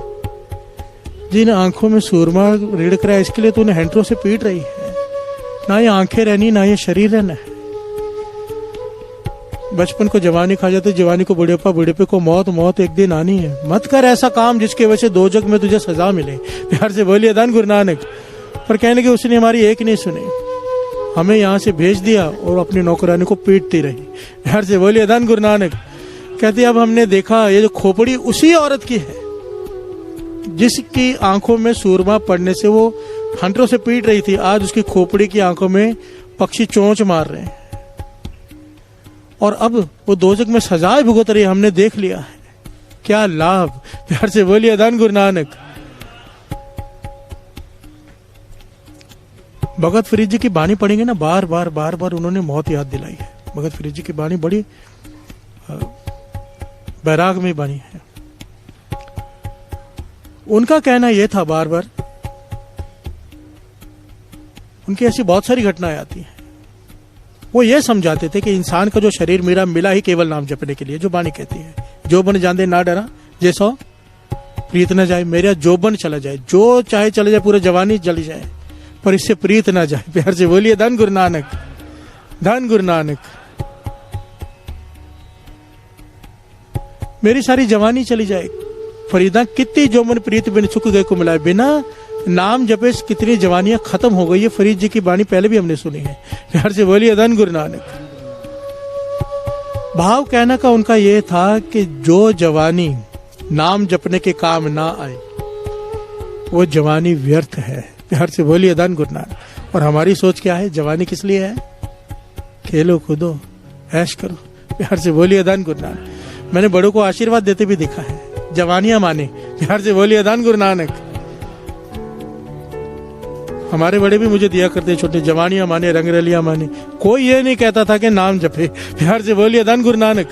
Speaker 1: जिन आंखों में सूरमा रिड़क रहा है इसके लिए तूने हैंटरों से पीट रही है। ना ये आंखें रहनी, ना ये शरीर रहना है। बचपन को जवानी खा जाती, जवानी को बुढ़ेपा, बुढ़ेपे को मौत, मौत एक दिन आनी है। मत कर ऐसा काम जिसके वजह से दो जग में तुझे सजा मिले। प्यार से बोलिए धन गुरु नानक। पर कहने लगे, उसने हमारी एक नहीं सुनी, हमें यहाँ से भेज दिया और अपनी नौकरानी को पीटती रही। प्यार से बोलिए धन गुरु नानक। कहते, अब हमने देखा ये जो खोपड़ी उसी औरत की है जिसकी आंखों में सूरमा पड़ने से वो हंटरों से पीट रही थी, आज उसकी खोपड़ी की आंखों में पक्षी चोंच मार रहे हैं, और अब वो दोजक में सजाए भुगत रही है, हमने देख लिया है। क्या लाभ। प्यार से बोलिए धन गुरु नानक। भगत फरीद जी की बानी पढ़ेंगे ना, बार बार बार बार उन्होंने मौत याद दिलाई है। भगत फरीद जी की बानी बड़ी बैराग में बानी है। उनका कहना यह था, बार बार उनकी ऐसी बहुत सारी घटनाएं आती हैं, वो ये समझाते थे कि इंसान का जो शरीर मेरा मिला ही केवल नाम जपने के लिए, जो बानी कहती है, जो बन जाने ना डरा जैसो प्रीत न जाए। मेरा जो बन चला जाए, जो चाहे चला जाए, पूरा जवानी चली जाए, पर इससे प्रीत ना जाए। प्यार से बोलिए धन गुरु नानक। धन गुरु नानक। मेरी सारी जवानी चली जाए, फरीदा कितनी जो मन प्रीत बिन सुख गए को मिलाए, बिना नाम जपे कितनी जवानियां खत्म हो गई। ये फरीद जी की बानी पहले भी हमने सुनी है। प्यार से बोलिए धन गुरु नानक। भाव कहने का उनका यह था कि जो जवानी नाम जपने के काम ना आए वो जवानी व्यर्थ है। प्यार से बोलिए धन गुरु नानक। और हमारी सोच क्या है, जवानी किस लिए है, खेलो कूदो ऐश करो। प्यार से बोलिए धन गुरु नानक। मैंने बड़ों को आशीर्वाद देते भी देखा है, जवानियां माने। प्यार से बोलिए धन गुरु नानक। हमारे बड़े भी मुझे दिया करते छोटे, जवानियां माने, रंगरलियां माने। कोई ये नहीं कहता था कि नाम जपे। प्यार से बोलिए धन गुरु नानक।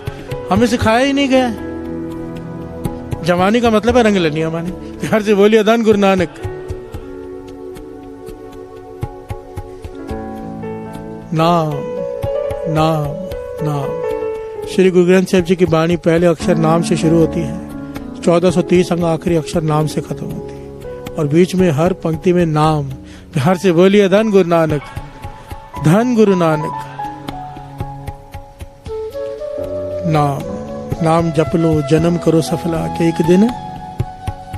Speaker 1: हमें सिखाया ही नहीं गया। जवानी का मतलब है रंगरलियां माने। प्यार से बोलिए धन गुरु नानक। नाम नाम नाम। श्री गुरु ग्रंथ साहिब जी की बाणी पहले अक्षर नाम से शुरू होती है, 1430 अंग आखिरी अक्षर नाम से खत्म होती है, और बीच में हर पंक्ति में नाम। प्यार से बोलिए धन गुरु नानक। धन गुरु नानक। नाम नाम जप लो, जन्म करो सफला, के एक दिन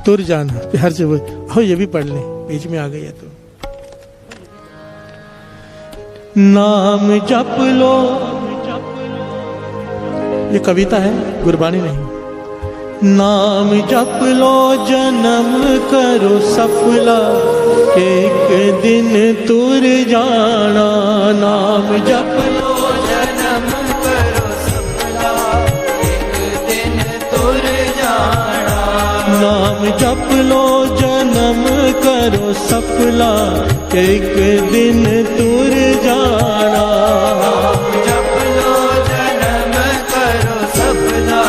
Speaker 1: तुर जाना। प्यार से बोल। हो ये भी पढ़ लें, बीच में आ गई है तो। नाम जप लो, ये कविता है, गुरबानी नहीं। नाम जप लो जन्म करो सफला, एक दिन तुर जाना। नाम जप लो
Speaker 2: जन्म करो सफला, एक दिन तुर जाना।
Speaker 1: नाम जप लो जन्म करो सफला, एक दिन तुर जाना।
Speaker 2: जप लो जन्म करो सफला,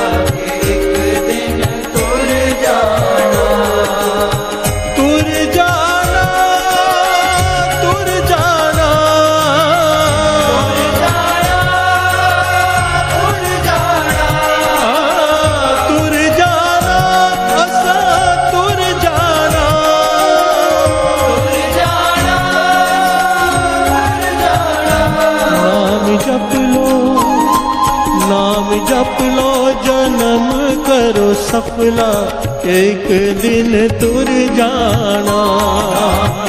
Speaker 2: एक दिन तुर जाना।
Speaker 1: तुर जाना, तुर जाना,
Speaker 2: तुर जाना,
Speaker 1: तुर जाना, असा तुर जाना।
Speaker 2: तुर जाना, तुर जाना।
Speaker 1: नाम जप लो, नाम जप लो जन्म करो सफला, एक दिन तुर जाना।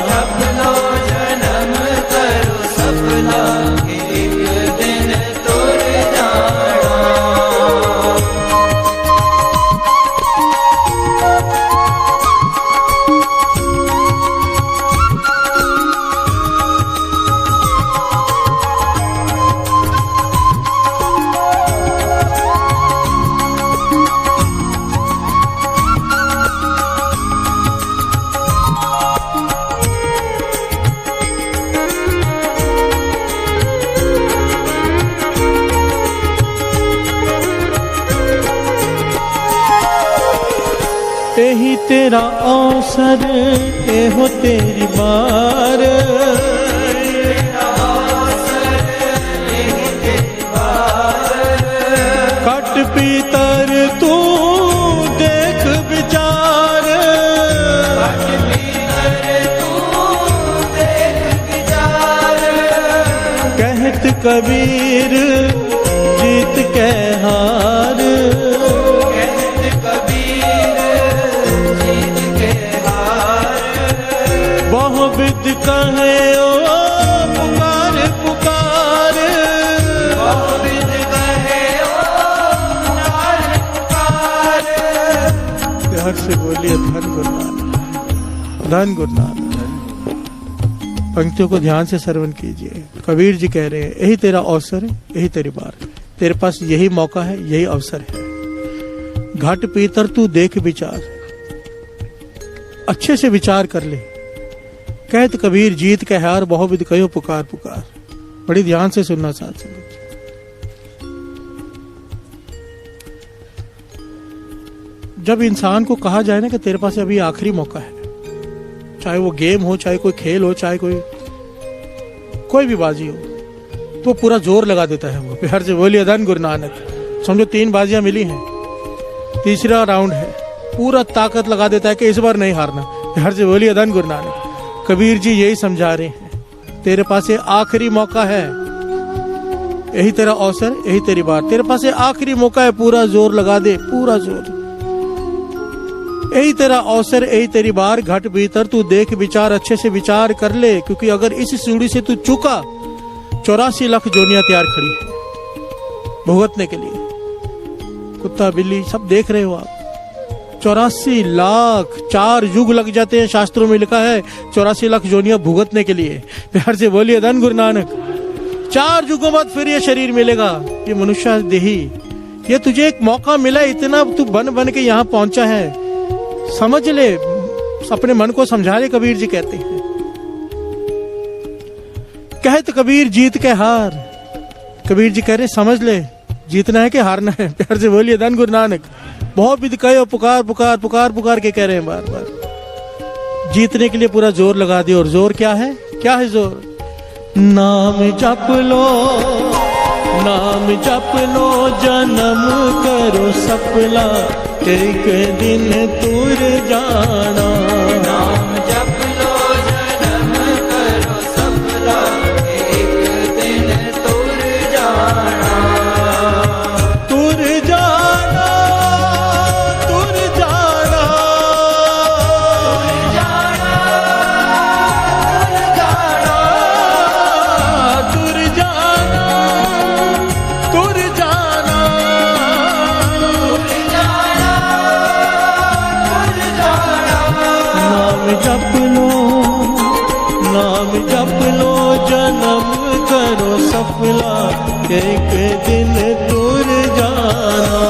Speaker 2: जप लो जन्म करो सफला, एक दिन तुर जाना।
Speaker 1: यही तेरा अवसर, एहो तेरी बार। कट पीतर तू देख विचार। कहत कबीर जीत के हार। बहुविध कहे ओ पुकार पुकार।
Speaker 2: बहुविध कहे ओ पुकार पुकार।
Speaker 1: प्यार से बोलिए धन गुरु नानक, धन गुरु नानक। पंक्तियों को ध्यान से श्रवण कीजिए। कबीर जी कह रहे हैं यही तेरा अवसर है, यही तेरी बार, तेरे पास यही मौका है, यही अवसर है। घट पीतर तू देख विचार, अच्छे से विचार कर ले। कहत कबीर जीत के हार, बहुविध कहो पुकार पुकार। बड़ी ध्यान से सुनना साथ संगत। जब इंसान को कहा जाए ना कि तेरे पास अभी आखिरी मौका है, चाहे वो गेम हो, चाहे कोई खेल हो, चाहे कोई भी बाजी हो, तो पूरा जोर लगा देता है वो। प्यार से बोलिए धन गुरु नानक। समझो 3 बाजियां मिली हैं, तीसरा राउंड है, पूरा ताकत लगा देता है कि इस बार नहीं हारना। प्यार से बोलिए धन गुरु नानक। कबीर जी यही समझा रहे हैं, तेरे पास ये आखिरी मौका है, यही तेरा अवसर, यही तेरी बात। तेरे पास ये आखिरी मौका है, पूरा जोर लगा दे, पूरा जोर। यही तेरा अवसर, यही तेरी बार। घट भीतर तू देख विचार, अच्छे से विचार कर ले, क्योंकि अगर इस सीढ़ी से तू चूका, 84 लाख जोनियां तैयार खड़ी है भुगतने के लिए। कुत्ता बिल्ली सब देख रहे हो आप। 84 लाख, 4 युग लग जाते हैं, शास्त्रों में लिखा है 84 लाख जोनियां भुगतने के लिए। प्यार से बोलिए धन गुरु नानक। 4 युगों बाद फिर ये शरीर मिलेगा, ये मनुष्य देही। ये तुझे एक मौका मिला, इतना तू बन बन के यहाँ पहुंचा है, समझ ले, अपने मन को समझा ले। कबीर जी कहते हैं, कहत कबीर जीत के हार। कबीर जी कह रहे समझ ले, जीतना है कि हारना है। प्यार से बोलिए धन गुरु नानक। बहुत विध कहो पुकार पुकार पुकार पुकार के कह रहे हैं बार बार। जीतने के लिए पूरा जोर लगा दिया। और जोर क्या है? क्या है जोर? नाम जप लो, नाम जप लो, जन्म करो सफला, एक दिन तुर जाना।
Speaker 2: नाम जप लो जन्म करो सफला, एक दिन तुर जाना।
Speaker 1: तुर जाना, तुर जाना,
Speaker 2: तुर जाना,
Speaker 1: जप लो, नाम जप लो, जन्म करो सफला, एक दिन तुर जाना।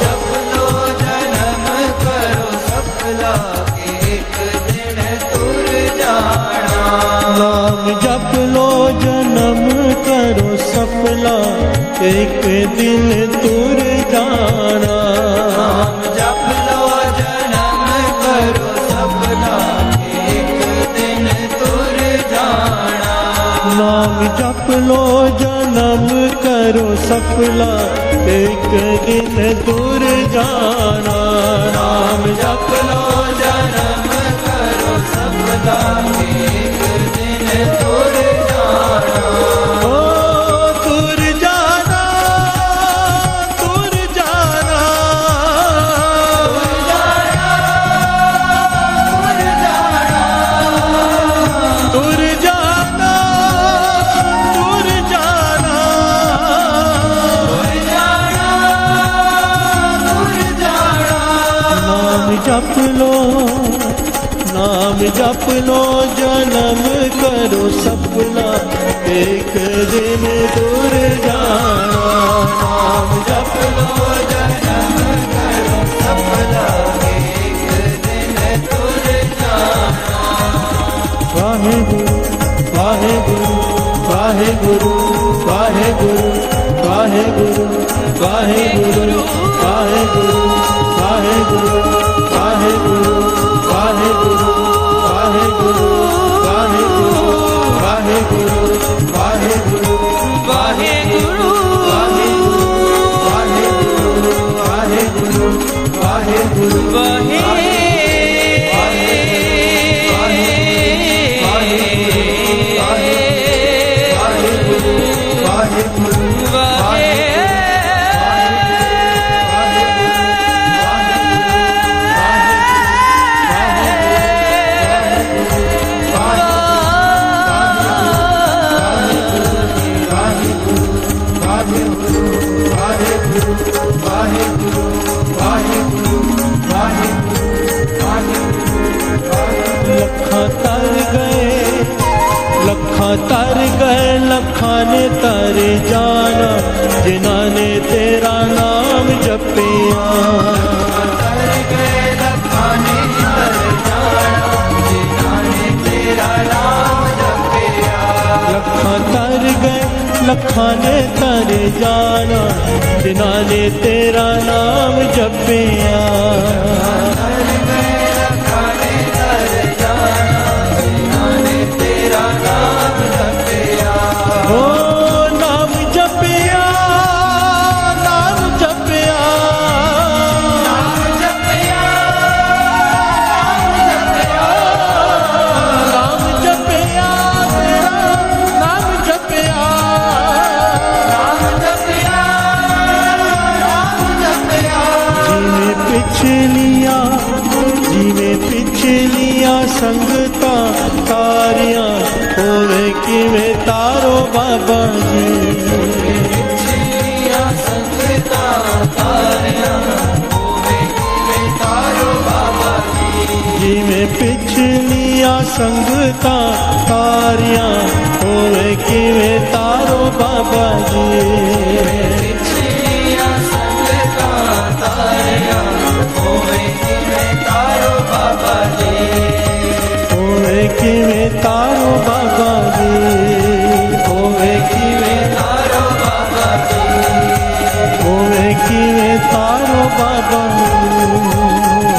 Speaker 2: जप लो जन्म करो सफला, एक दिन तुर जाना।
Speaker 1: नाम जप लो, जन्म करो सफला, एक दिन तुर जाना।
Speaker 2: नाम जप लो जन्म करो सफला, एक दिन तुर जाना।
Speaker 1: नाम जप लो, जन्म करो सफला, एक दिन दूर जाना।
Speaker 2: नाम जप लो जन्म करो सफला, एक दिन तुर जाना।
Speaker 1: ओ दूर जाना, दूर जाना,
Speaker 2: तुर जाना,
Speaker 1: दूर जाना, दूर जाना।
Speaker 2: तुर जाना, तुर जाना।
Speaker 1: नाम जप लो, नाम जप लो, जन्म करो सफला, एक दिन दूर जाना। नाम जप लो,
Speaker 2: जन्म करो सफला, एक दिन तुर जाना।
Speaker 1: वाहेगुरु वाहेगुरु वाहेगुरु वाहेगुरु वाहेगुरु वाहेगुरु वाहेगुरु वाहेगुरु वाहेगुरु वाहेगुरु वाहेगुरु वाहेगुरु वाहेगुरु वाहेगुरु वाहेगुरु वाहेगुरु वाहेगुरु तर गए लखां ने तर जाना, जिन्हां ने तेरा नाम जपिया।
Speaker 2: तर गए लखां ने तर जाना, जिन्हां ने तेरा नाम जपिया।
Speaker 1: लखां तर गए लखां ने तर जाना, जिन्हां ने तेरा नाम जपिया।
Speaker 2: तर गए लखां ने तर जाना, जिन्हां ने तेरा नाम जपिया।
Speaker 1: ओ नाम जपिया, नाम जपिया,
Speaker 2: नाम जपिया, नाम जपिया,
Speaker 1: नाम जपिया, तेरा नाम जपिया।
Speaker 2: नाम जपिया, नाम जपिया।
Speaker 1: जिਵੇਂ ਪਿਛਲੀਆਂ ਸੰਗਤਾਂ ਤਾਰੀਆਂ, ਹੋਵੇ ਕਿਵੇਂ ਤਾਰੋ ਬਾਬਾ ਜੀ।
Speaker 2: ਪਿਛਲੀਆਂ ਸੰਗਤਾਂ ਤਾਰੀਆਂ, ਹੋਵੇ ਕਿਵੇਂ ਤਾਰੋ ਬਾਬਾ ਜੀ।
Speaker 1: ਜਿਵੇਂ ਪਿਛਲੀਆਂ ਸੰਗਤਾਂ ਤਾਰੀਆਂ, ਹੋਵੇ ਕਿਵੇਂ ਤਾਰੋ ਬਾਬਾ ਜੀ।
Speaker 2: ਪਿਛਲੀਆਂ ਸੰਗਤਾਂ ਤਾਰੀਆਂ, ਹੋਵੇ ਕਿਵੇਂ ਤਾਰੋ ਬਾਬਾ ਜੀ।
Speaker 1: ਹੋਵੇ ਕਿਵੇਂ ਤਾਰੋ ਬਾਬਾ ਜੀ। ਹੋਵੇ ਕਿਵੇਂ
Speaker 2: ਤਾਰੋ ਬਾਬਾ ਜੀ।
Speaker 1: ਹੋਵੇ ਕਿਵੇਂ ਤਾਰੋ ਬਾਬਾ ਜੀ।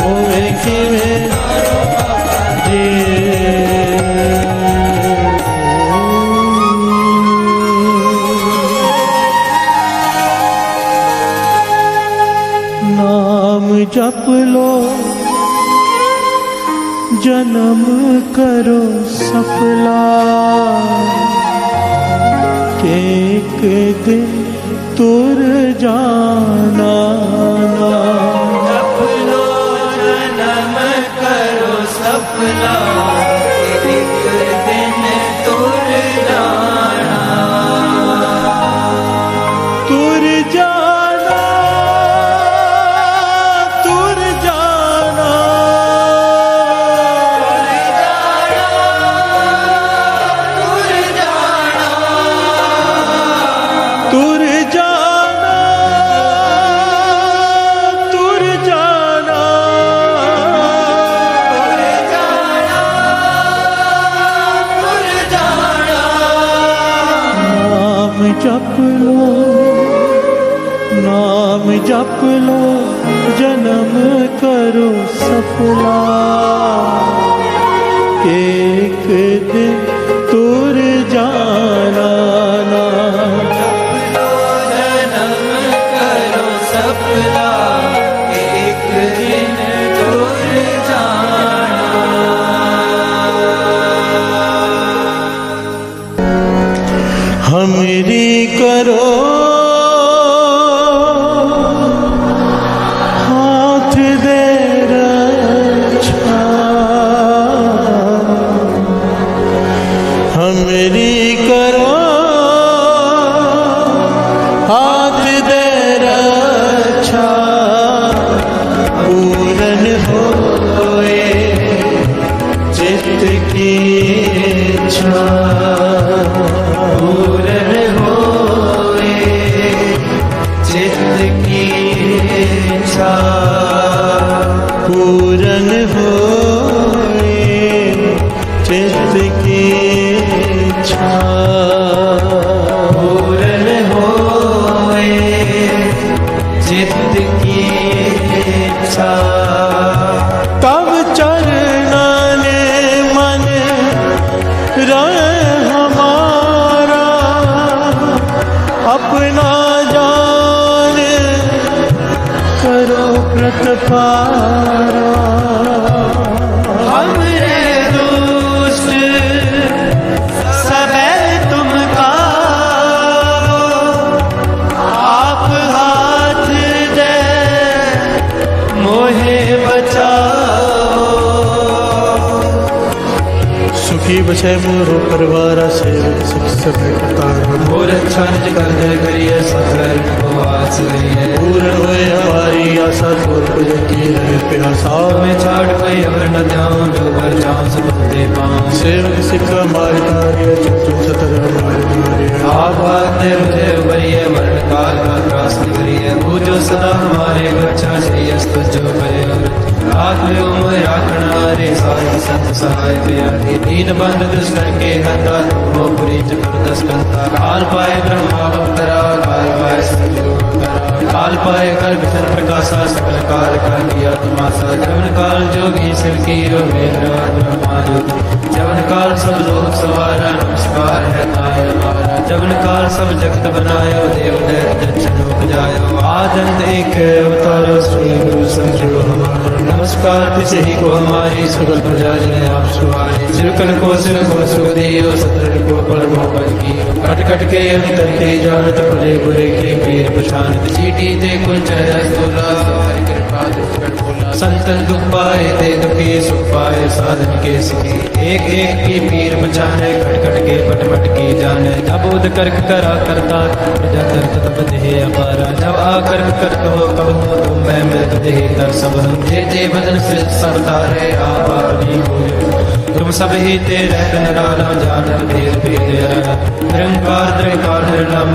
Speaker 1: ਹੋਵੇ ਕਿਵੇਂ ਤਾਰੋ ਬਾਬਾ ਜੀ। नाम जप लो, जन्म करो सफला, एक दिन तुर जाना।
Speaker 2: जप लो जन्म करो सफला, एक दिन तुर जाना।
Speaker 1: तुर जाना, तुर जाना, जप लो, नाम जप लो, जन्म करो सफला। एक दिन तुर जाना ना,
Speaker 2: जन्म करो सफला, एक दिन तुर जाना।
Speaker 1: हमरी करो हाथ दे रक्षा, हमरी करो हाथ दे रक्षा। पूरन होए चित्त की इच्छा,
Speaker 2: पूरन होए चित्त की इच्छा,
Speaker 1: पूरन होए चित्त की इच्छा।
Speaker 2: पूरन होए चित्त की इच्छा।
Speaker 1: तब चरना ने मन रहे हमारा, अपना जान करो प्रतिपारा।
Speaker 2: हमरे दुष्ट सबे तुम कारो, आप हाथ दे मोहे बचाओ।
Speaker 1: सुखी बचे मोरो परिवार से सब
Speaker 2: मोर अच्छा निज कर जय करिए, सकल उपवास करिए।
Speaker 1: पूर्ण होए हमारी आशा, छोड़ पूजन की है प्यासा।
Speaker 2: मैं छाड़ कोई अवर न जाऊं, जो पर जाऊं सब दे पाऊं।
Speaker 1: सेवक सिक्का हमारे कार्य, चुप सतर हमारे कार्य।
Speaker 2: आप आते मुझे उबरिए, मरण काल का त्रास न करिए। पूजो सदा हमारे बच्चा, श्री अस्तु जो करे। रात में उम्र राखना रे, सारे संत सहाय प्यारे। दीन बंद दुष्ट के हता, वो पुरी जबरदस्त करता। काल पाए ब्रह्मा अवतरा, काल पाए सतयुग करा। काल पाए कर विचर प्रकाशा, सकल काल का किया तमाशा। जवन काल जोगी शिव की रो, मेरा ब्रह्मा जोगी। जवन काल सब लोग सवारा, नमस्कार है ताय हमारा। जवन काल सब जगत बनायो, देव दैत्य दक्षिण लोक जायो। आदंत एक अवतारो, श्री गुरु संजो हमारा। नमस्कार तिसे ही को हमारी, सकल प्रजा जन आप सुहारी। सिरकन को सिर को सुख दियो, सतर को परमो पद की। कट कट के अंतर के जानत, भले बुरे के पीर पछानत। चीटी दे कुल चेहरा सोला, हरि कृपा दुष्ट बोला। संतन दुख पाए ते दुखी, सुख पाए साधन के सुखी। एक एक की पीर बचाने, खट खट के पट पट की जाने। जब उद कर्क करा करता, प्रजा दर्द तब देह अपारा। जब आकर कर कहो कहूँ, तुम मैं मृत देह कर सब हम। जे बदन से सब तारे, आप अपनी हो। तुम सब ही तेरे नाना, जानत भेद भेद निरंकार निरंकार निर्नाम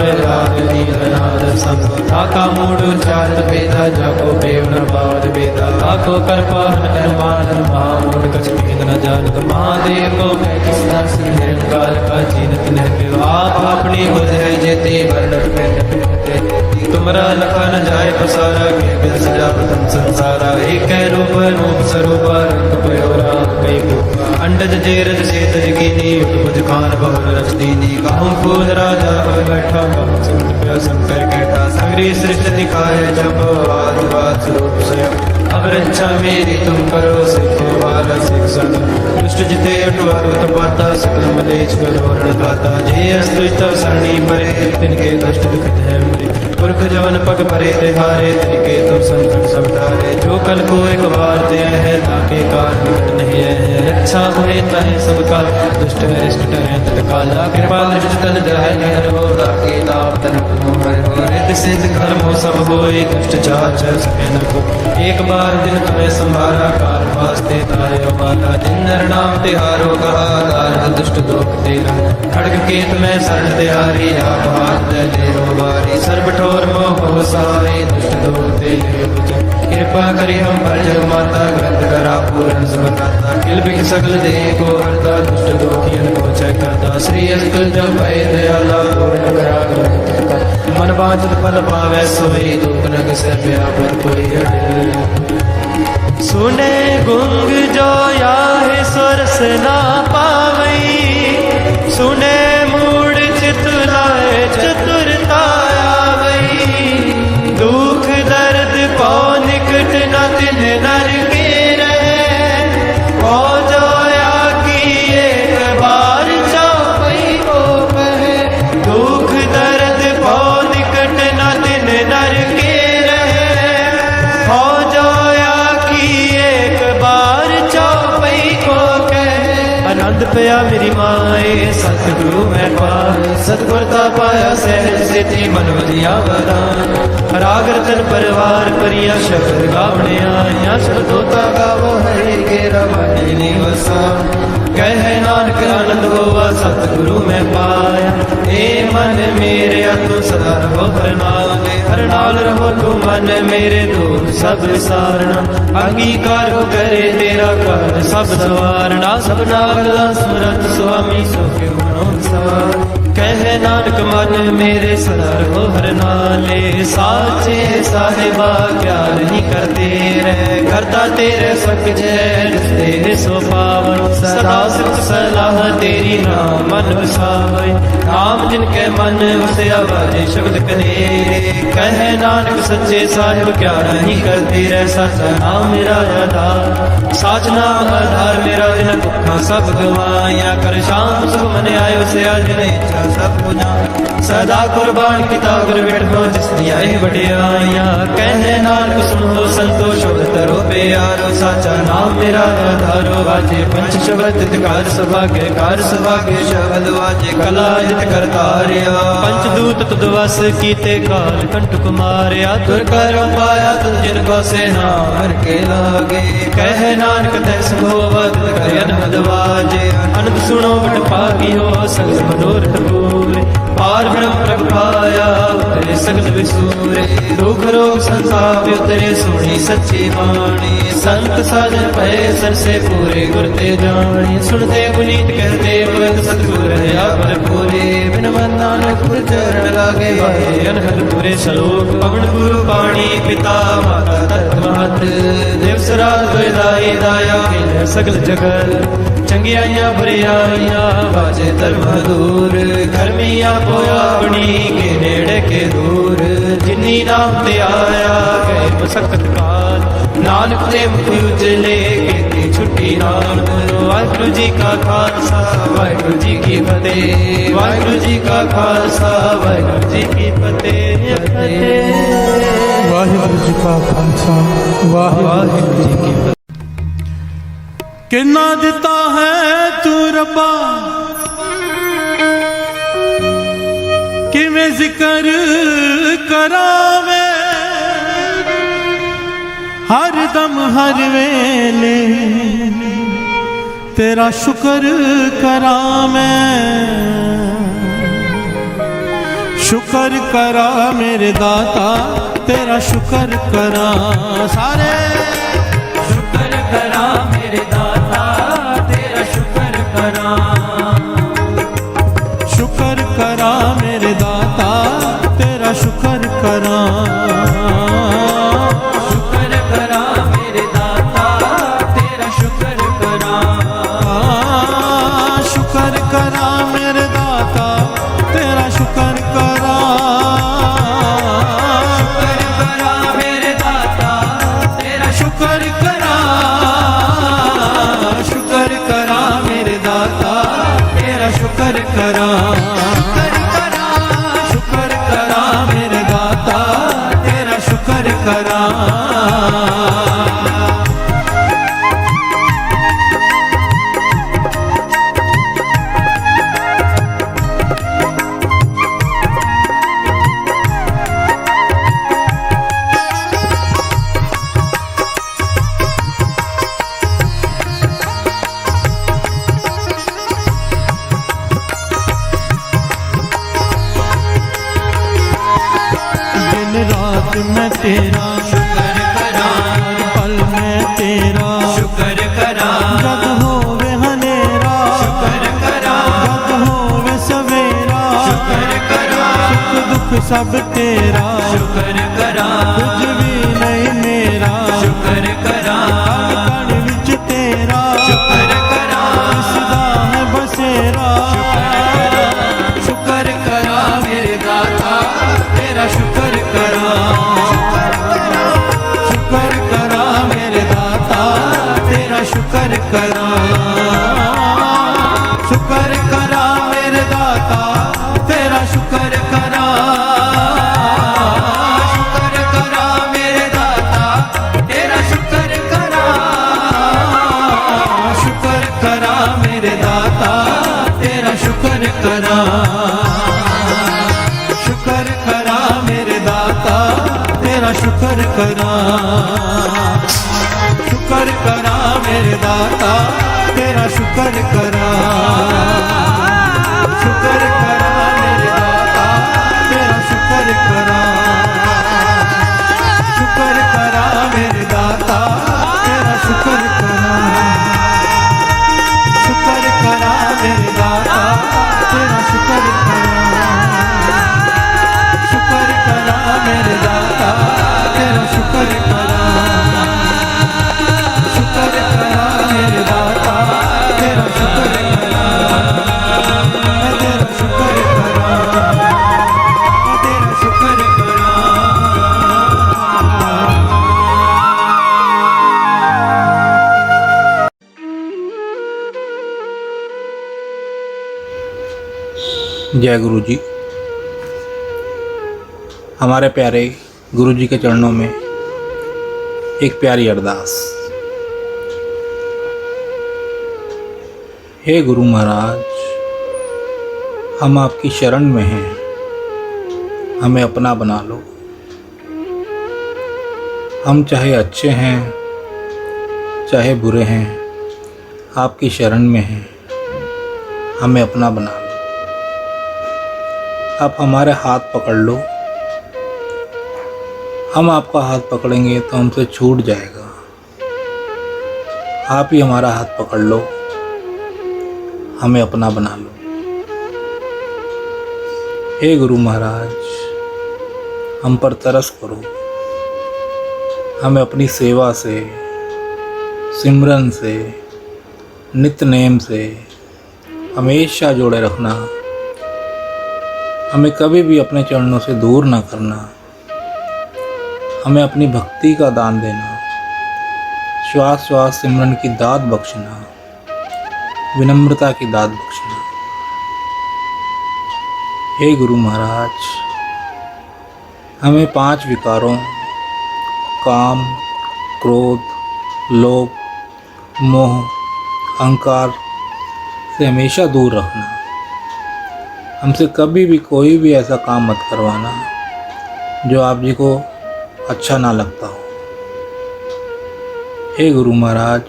Speaker 2: नीलनाद संग। आका मूढ़ चारत भेदा, जाको पेव न बावद भेदा। आको कर पाहन अनुमान, महामूढ़ कछ भेद न जानत। महादेव को मैं किस दर्श, निरंकार का जीनत न। आप अपनी बुध है जेते, वर्णन में तुमरा लखा न जाए पसारा। के बिल सजा प्रथम संसारा, एक रूप रूप स्वरूप रंग पयोरा कई रूप। अंडज जेरज से तजगिनी, बुध खान बहुल रच दीनी। कहूँ खुद राजा हो बैठा, कहूँ संत प्या शंकर कहता। सगरी सृष्टि दिखाए जब, आदिवाद स्वरूप स्वयं। अब रक्षा मेरी तुम करो, सिखो वाला शिक्षण। दुष्ट जिते अटवारुत पाता, सकल मलेच करो रणदाता। जे अस्तुत सरणी मरे, तिनके कष्ट दुखित है मरे। पुरख जवन पग भरे तिहारे, तिनके तुम संकट सब टारे। जो कल को एक बार दे है, ताके काल निकट नहीं है। रक्षा हुए तहे सब काल, दुष्ट अरिष्ट टरे तत्काल। कृपा दृष्टि तन जाय निहर हो, ताके ताप तन मोहर हो। रिद्ध सिद्ध कर्म हो सब होए, दुष्ट चार चर सके न को। एक बार दिन तुम्हें संभारा, काल वास्ते तारे माला। जिन नर नाम तिहारो कहा, दार दुष्ट दोख तेरा। खड़ग केत में शरण तिहारी, आप हाथ दे रो बारी। सर्व ठोर मोह हो सहाय, दुष्ट दोख तेरे कृपा करी हम पर जग माता ग्रंथ करा पूरन समता किल बिख सकल दे को हरता दुष्ट दोखियन को चय करता श्री अस्तु जब भय दयाला पूर्ण करा ग्रंथ करता मन बांचत फल पावै सोई दुख नग से व्यापर कोई अड़े सुने गुंग जो याहे सुरस ना पावई सुने मूड चित लाए चतुरता आवई दुख दर्द पौ निकट न तिन नर के रहे पौ जो या की एक बार चौपई को कहे दुख दर्द पौ निकट न तिन नर के रहे पौ जो आनंद पया मेरी माए सतगुरु मैं पाए सतगुरता पाया सहज सिद्धि मन वधिया वरान राग रतन परिवार परिया शब्द गावने आया शब्दोता गावो हरि गेरा वाणी निवसा कह नानक आनंद होवा सतगुरु मैं पाया ए मन मेरे तू सदा रहो हर नाल रहो तू मन मेरे दूर सब सारना अंगीकार हो करे तेरा कर सब सवारना सब नागला सुरत स्वामी सुख मनोसार कह नानक मन मेरे सदा रहो हर नाले साचे साहिबा क्या नहीं करते रह करता तेरे सक जय तेरे सो पावन सदा सिर्फ सलाह तेरी नाम मन वसावे नाम जिनके मन वसया बाजे शब्द कनेरे कह नानक सच्चे साहिब क्या नहीं करते रह सचा नाम मेरा आधार साच नाम आधार मेरा जिन दुखा सब गवाया कर शाम सुख मन आयो से आज नहीं सब पुना सदा कुर्बान किता गुर बैठो जिसनी आए बड़ियाया कह नानक सुनो संतोष तरो प्यारो साचा नाम मेरा आधारो वाजे पंच शब्द कार सभाग्य शब्द वाजे कला जित करतारिया पंचदूत तुद वस कीते काल कंठ कुमारिया तुर कर पाया तुम जिनको से नाम के लागे कह नानक तैस भोवत करन मदवाजे अनंत सुनो बट पागी हो सगल मनोरथ पूरे पार ब्रह्म प्रभ पाया उतरे सगल विसूरे दुख रोग संताप उतरे सुनी सच्ची वाणी संत साजन भय सर से पूरे गुरते जानी सुनते पुनीत कहते भगत सतगुर दया पर पूरे बिन मन नानक गुर चरण लागे भाई अनहद पूरे श्लोक पवन गुरु पाणी पिता माता तत्वहत देव सराज दुदाई दाया सगल जगत चंगियाइया बुरियाइया बाजे धर्म दूर कर्मिया पोया अपनी के नेड़े के दूर जिन्नी नाम ते आया गए मसकत काल नानक ते मुख उजले कहती छुट्टी नाम वाहिगुरु जी का खालसा वाहिगुरु जी की फतेह वाहिगुरु जी का खालसा वाहिगुरु जी की फतेह
Speaker 1: वाहिगुरु जी का खालसा वाहिगुरु जी की फतेह किन्ना दिता है तू रब्बा किवें जिक्र करावे हर दम हर वेले तेरा शुक्र करा मैं शुक्र करा मेरे दाता तेरा शुक्र करा सारे शुक्र करा मेरे दाता तेरा शुक्र करा शुक्र करा मेरे दाता तेरा शुक्र करा शुक्र करा मेरे दाता तेरा शुक्र करा शुक्र करा मेरे दाता तेरा शुक्र करा शुक्र करा मेरे दाता तेरा शुक्र करा शुक्र करा मेरे दाता तेरा शुक्र करा शुक्र करा मेरे दाता तेरा शुक्र करा दिन रात मैं तेरा शुक्र करा
Speaker 2: शुक्र करा
Speaker 1: सुख दुख सब तेरा
Speaker 2: शुक्र करा
Speaker 1: कुछ भी नहीं मेरा
Speaker 2: शुक्र करा
Speaker 1: कण विच तेरा
Speaker 2: शुक्र करा
Speaker 1: सदा है बसेरा
Speaker 2: शुक्र करा मेरे दाता तेरा शुक्र करा
Speaker 1: शुक्र करा मेरे दाता तेरा शुक्र करा शुक्र करा मेरे दाता तेरा शुक्र करा
Speaker 2: शुक्र करा मेरे दाता तेरा शुक्र करा
Speaker 1: शुक्र करा मेरे दाता तेरा शुक्र करा शुक्र करा मेरे दाता तेरा शुक्र करा शुक्र करा मेरे दाता तेरा शुक्र करा शुक्र करा मेरे दाता तेरा शुक्र करा शुक्र करा मेरे दाता तेरा शुक्र करा शुक्र करा मेरे दाता तेरा शुक्र करा शुक्र करा मेरे दाता तेरा शुक्र करा शुक्र करा मेरे दाता तेरा शुक्र करा मैं तेरा शुक्र करा मैं तेरा शुक्र करा
Speaker 5: जय गुरु जी। हमारे प्यारे गुरु जी के चरणों में एक प्यारी अरदास। हे गुरु महाराज, हम आपकी शरण में हैं, हमें अपना बना लो। हम चाहे अच्छे हैं चाहे बुरे हैं, आपकी शरण में हैं, हमें अपना बना लो। आप हमारे हाथ पकड़ लो, हम आपका हाथ पकड़ेंगे तो हमसे छूट जाएगा। आप ही हमारा हाथ पकड़ लो, हमें अपना बना लो। हे गुरु महाराज, हम पर तरस करो, हमें अपनी सेवा से, सिमरन से, नित्य नेम से हमेशा जोड़े रखना। हमें कभी भी अपने चरणों से दूर ना करना। हमें अपनी भक्ति का दान देना, श्वास श्वास सिमरन की दात बख्शना, विनम्रता की दात बख्शना। हे गुरु महाराज, हमें 5 विकारों काम, क्रोध, लोभ, मोह, अहंकार से हमेशा दूर रखना। हमसे कभी भी कोई भी ऐसा काम मत करवाना जो आप जी को अच्छा ना लगता हो। हे गुरु महाराज,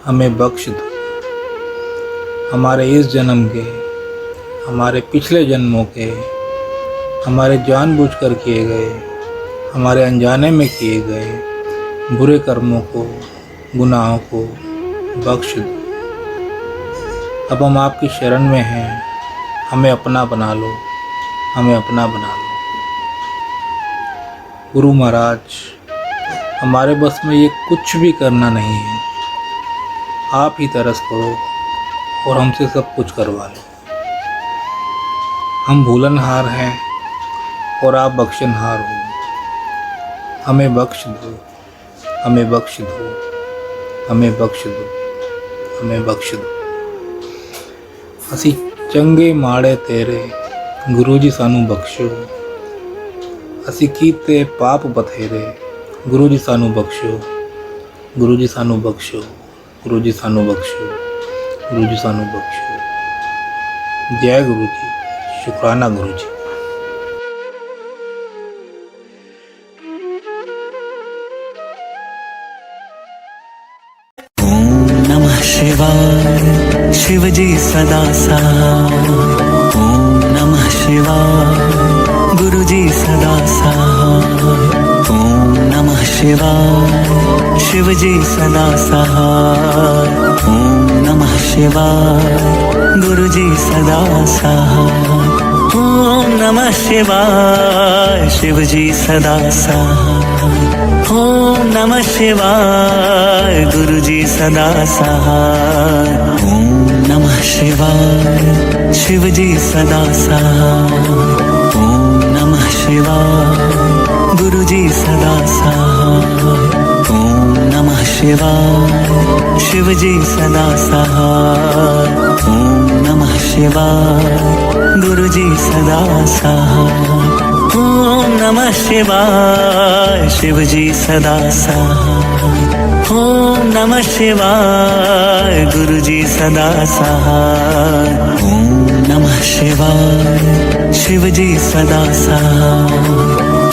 Speaker 5: हमें बख्श दो। हमारे इस जन्म के, हमारे पिछले जन्मों के, हमारे जानबूझकर किए गए, हमारे अनजाने में किए गए बुरे कर्मों को, गुनाहों को बख्श दो। अब हम आपकी शरण में हैं, हमें अपना बना लो, हमें अपना बना लो। गुरु महाराज, हमारे बस में ये कुछ भी करना नहीं है, आप ही तरस करो और हमसे सब कुछ करवा लो। हम भूलनहार हैं और आप बख्शनहार हो। हमें बख्श दो, हमें बख्श दो, हमें बख्श दो, हमें बख्श दो। ਅਸੀਂ ਚੰਗੇ ਮਾੜੇ ਤੇਰੇ ਗੁਰੂ ਜੀ ਸਾਨੂੰ ਬਖਸ਼ੋ। ਅਸੀਂ ਕੀਤੇ ਪਾਪ ਬਥੇਰੇ ਗੁਰੂ ਜੀ ਸਾਨੂੰ ਬਖਸ਼ੋ। ਗੁਰੂ ਜੀ ਸਾਨੂੰ ਬਖਸ਼ੋ, ਗੁਰੂ ਜੀ ਸਾਨੂੰ ਬਖਸ਼ੋ, ਗੁਰੂ ਜੀ ਸਾਨੂੰ ਬਖਸ਼ੋ। ਜੈ ਗੁਰੂ ਜੀ, ਸ਼ੁਕਰਾਨਾ ਗੁਰੂ ਜੀ।
Speaker 6: शिवाय शिव जी सदा सहाय। ओम नमः शिवाय गुरु जी सदा सहाय। ओम नमः शिवाय शिव जी सदा सहाय। ओम नमः शिवाय गुरु जी सदा सहाय। ओम नमः शिवाय शिव जी सदा सहाय। ओम नमः शिवाय गुरु जी सदा सहाय। ओम नमः शिवाय शिव जी सदा सहाय। ओम नमः शिवाय गुरु जी सदा सहाय। ओम नमः शिवाय शिव जी सदा सहाय। ओम नमः शिवाय गुरु जी सदा सहाय। ओम नमः शिवाय शिव जी सदा सहाय। ओम नमः शिवाय गुरु जी सदा सहाय। ओम नमः शिवाय शिव जी सदा सहाय।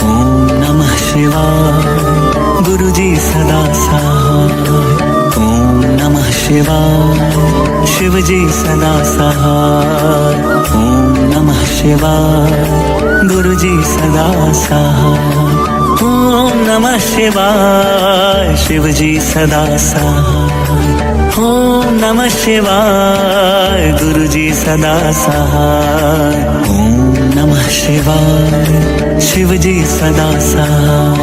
Speaker 6: ओम नमः शिवाय गुरु जी सदा सहाय। ओम नमः शिवाय शिव जी सदा सहाय। ओम नमः शिवाय गुरु जी सदा सहाय। ओम नमः शिवाय शिव जी सदा सहाय। ओम नमः शिवाय गुरु जी सदा सहाय। ओम नमः शिवाय शिव जी सदा सहाय।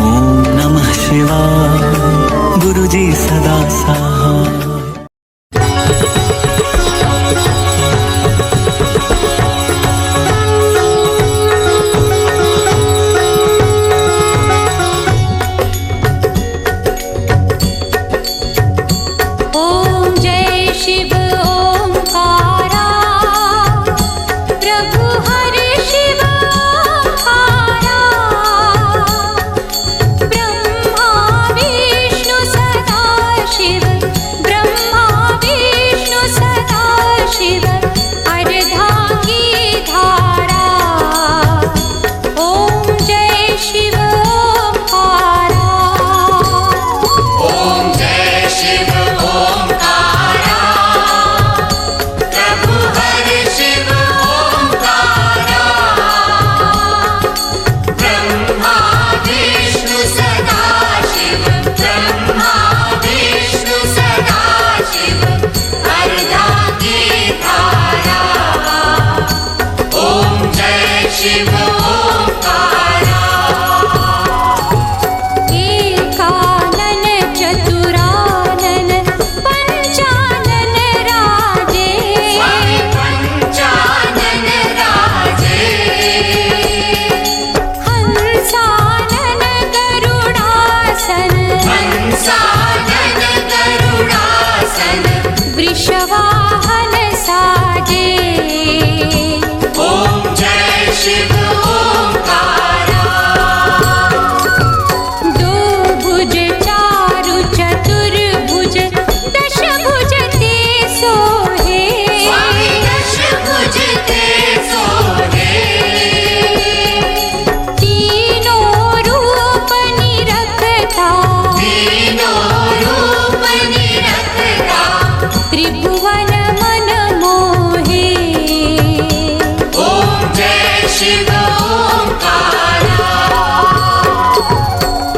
Speaker 6: ओम नमः शिवाय गुरु जी सदा सहाय।
Speaker 7: ओम जय शिव ओंकारा प्रभु हरि शिव ओंकारा। ब्रह्मा विष्णु सदा शिव ब्रह्मा विष्णु सदा शिव अर्धांगी धारा। ओम जय शिव ओंकारा। ओम जय शिव ओंकारा प्रभु हरि शिव ओंकारा। ब्रह्मा विष्णु सदा शिव ब्रह्मा विष्णु सदा शिव अर्धांगी धारा। ओम जय शिव ओंकारा। एकानन चतुरानन पंचानन राजे। स्वामी पंचानन राजे। हंसानन गरुडासन हंसानन गरुडासन वृषवाहन साजे। ओम जय शिव ओंकारा। दो भुज चारु चतुर्भुज दश भुज ते सोहे। स्वामी दश भुज ते सोहे। तीनों रूप निरखता तीनों रूप निरखता त्रिभुवन मन मोहे। ओम जय शिव ओंकारा।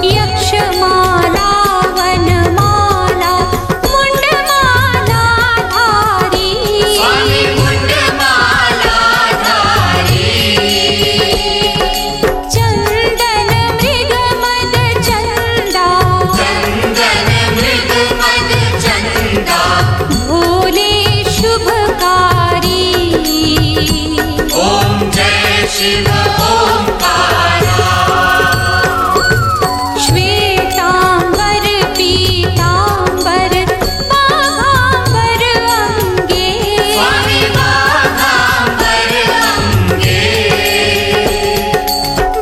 Speaker 7: यक्षमाला वनमाला मुंडमाला धारी। स्वामी मुंडमाला धारी। चंदन मृग मद चंदा चंदन मृग मद चंदा भोले शुभकारी। ओम जय शिव ओंकारा। श्वेतांबर पीतांबर बाघांबर अंगे। स्वामी बाघांबर अंगे।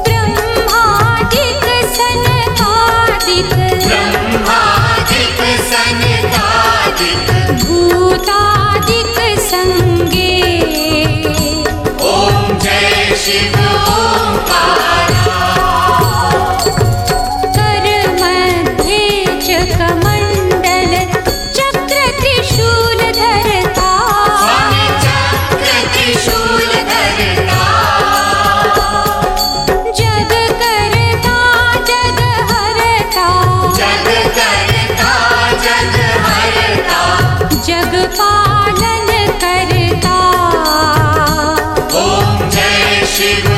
Speaker 7: ब्रह्मादिक सनकादिक ब्रह्मादिक सनकादिक भूतादिक संगे। ओम जय शिव ओंकारा। कर मध्ये चकमंडल चक्र त्रिशूल धरता। स्वामी चक्र त्रिशूल धरता। जग करता जग हरता जग करता जग हरता जग पालन करता। ओम शिव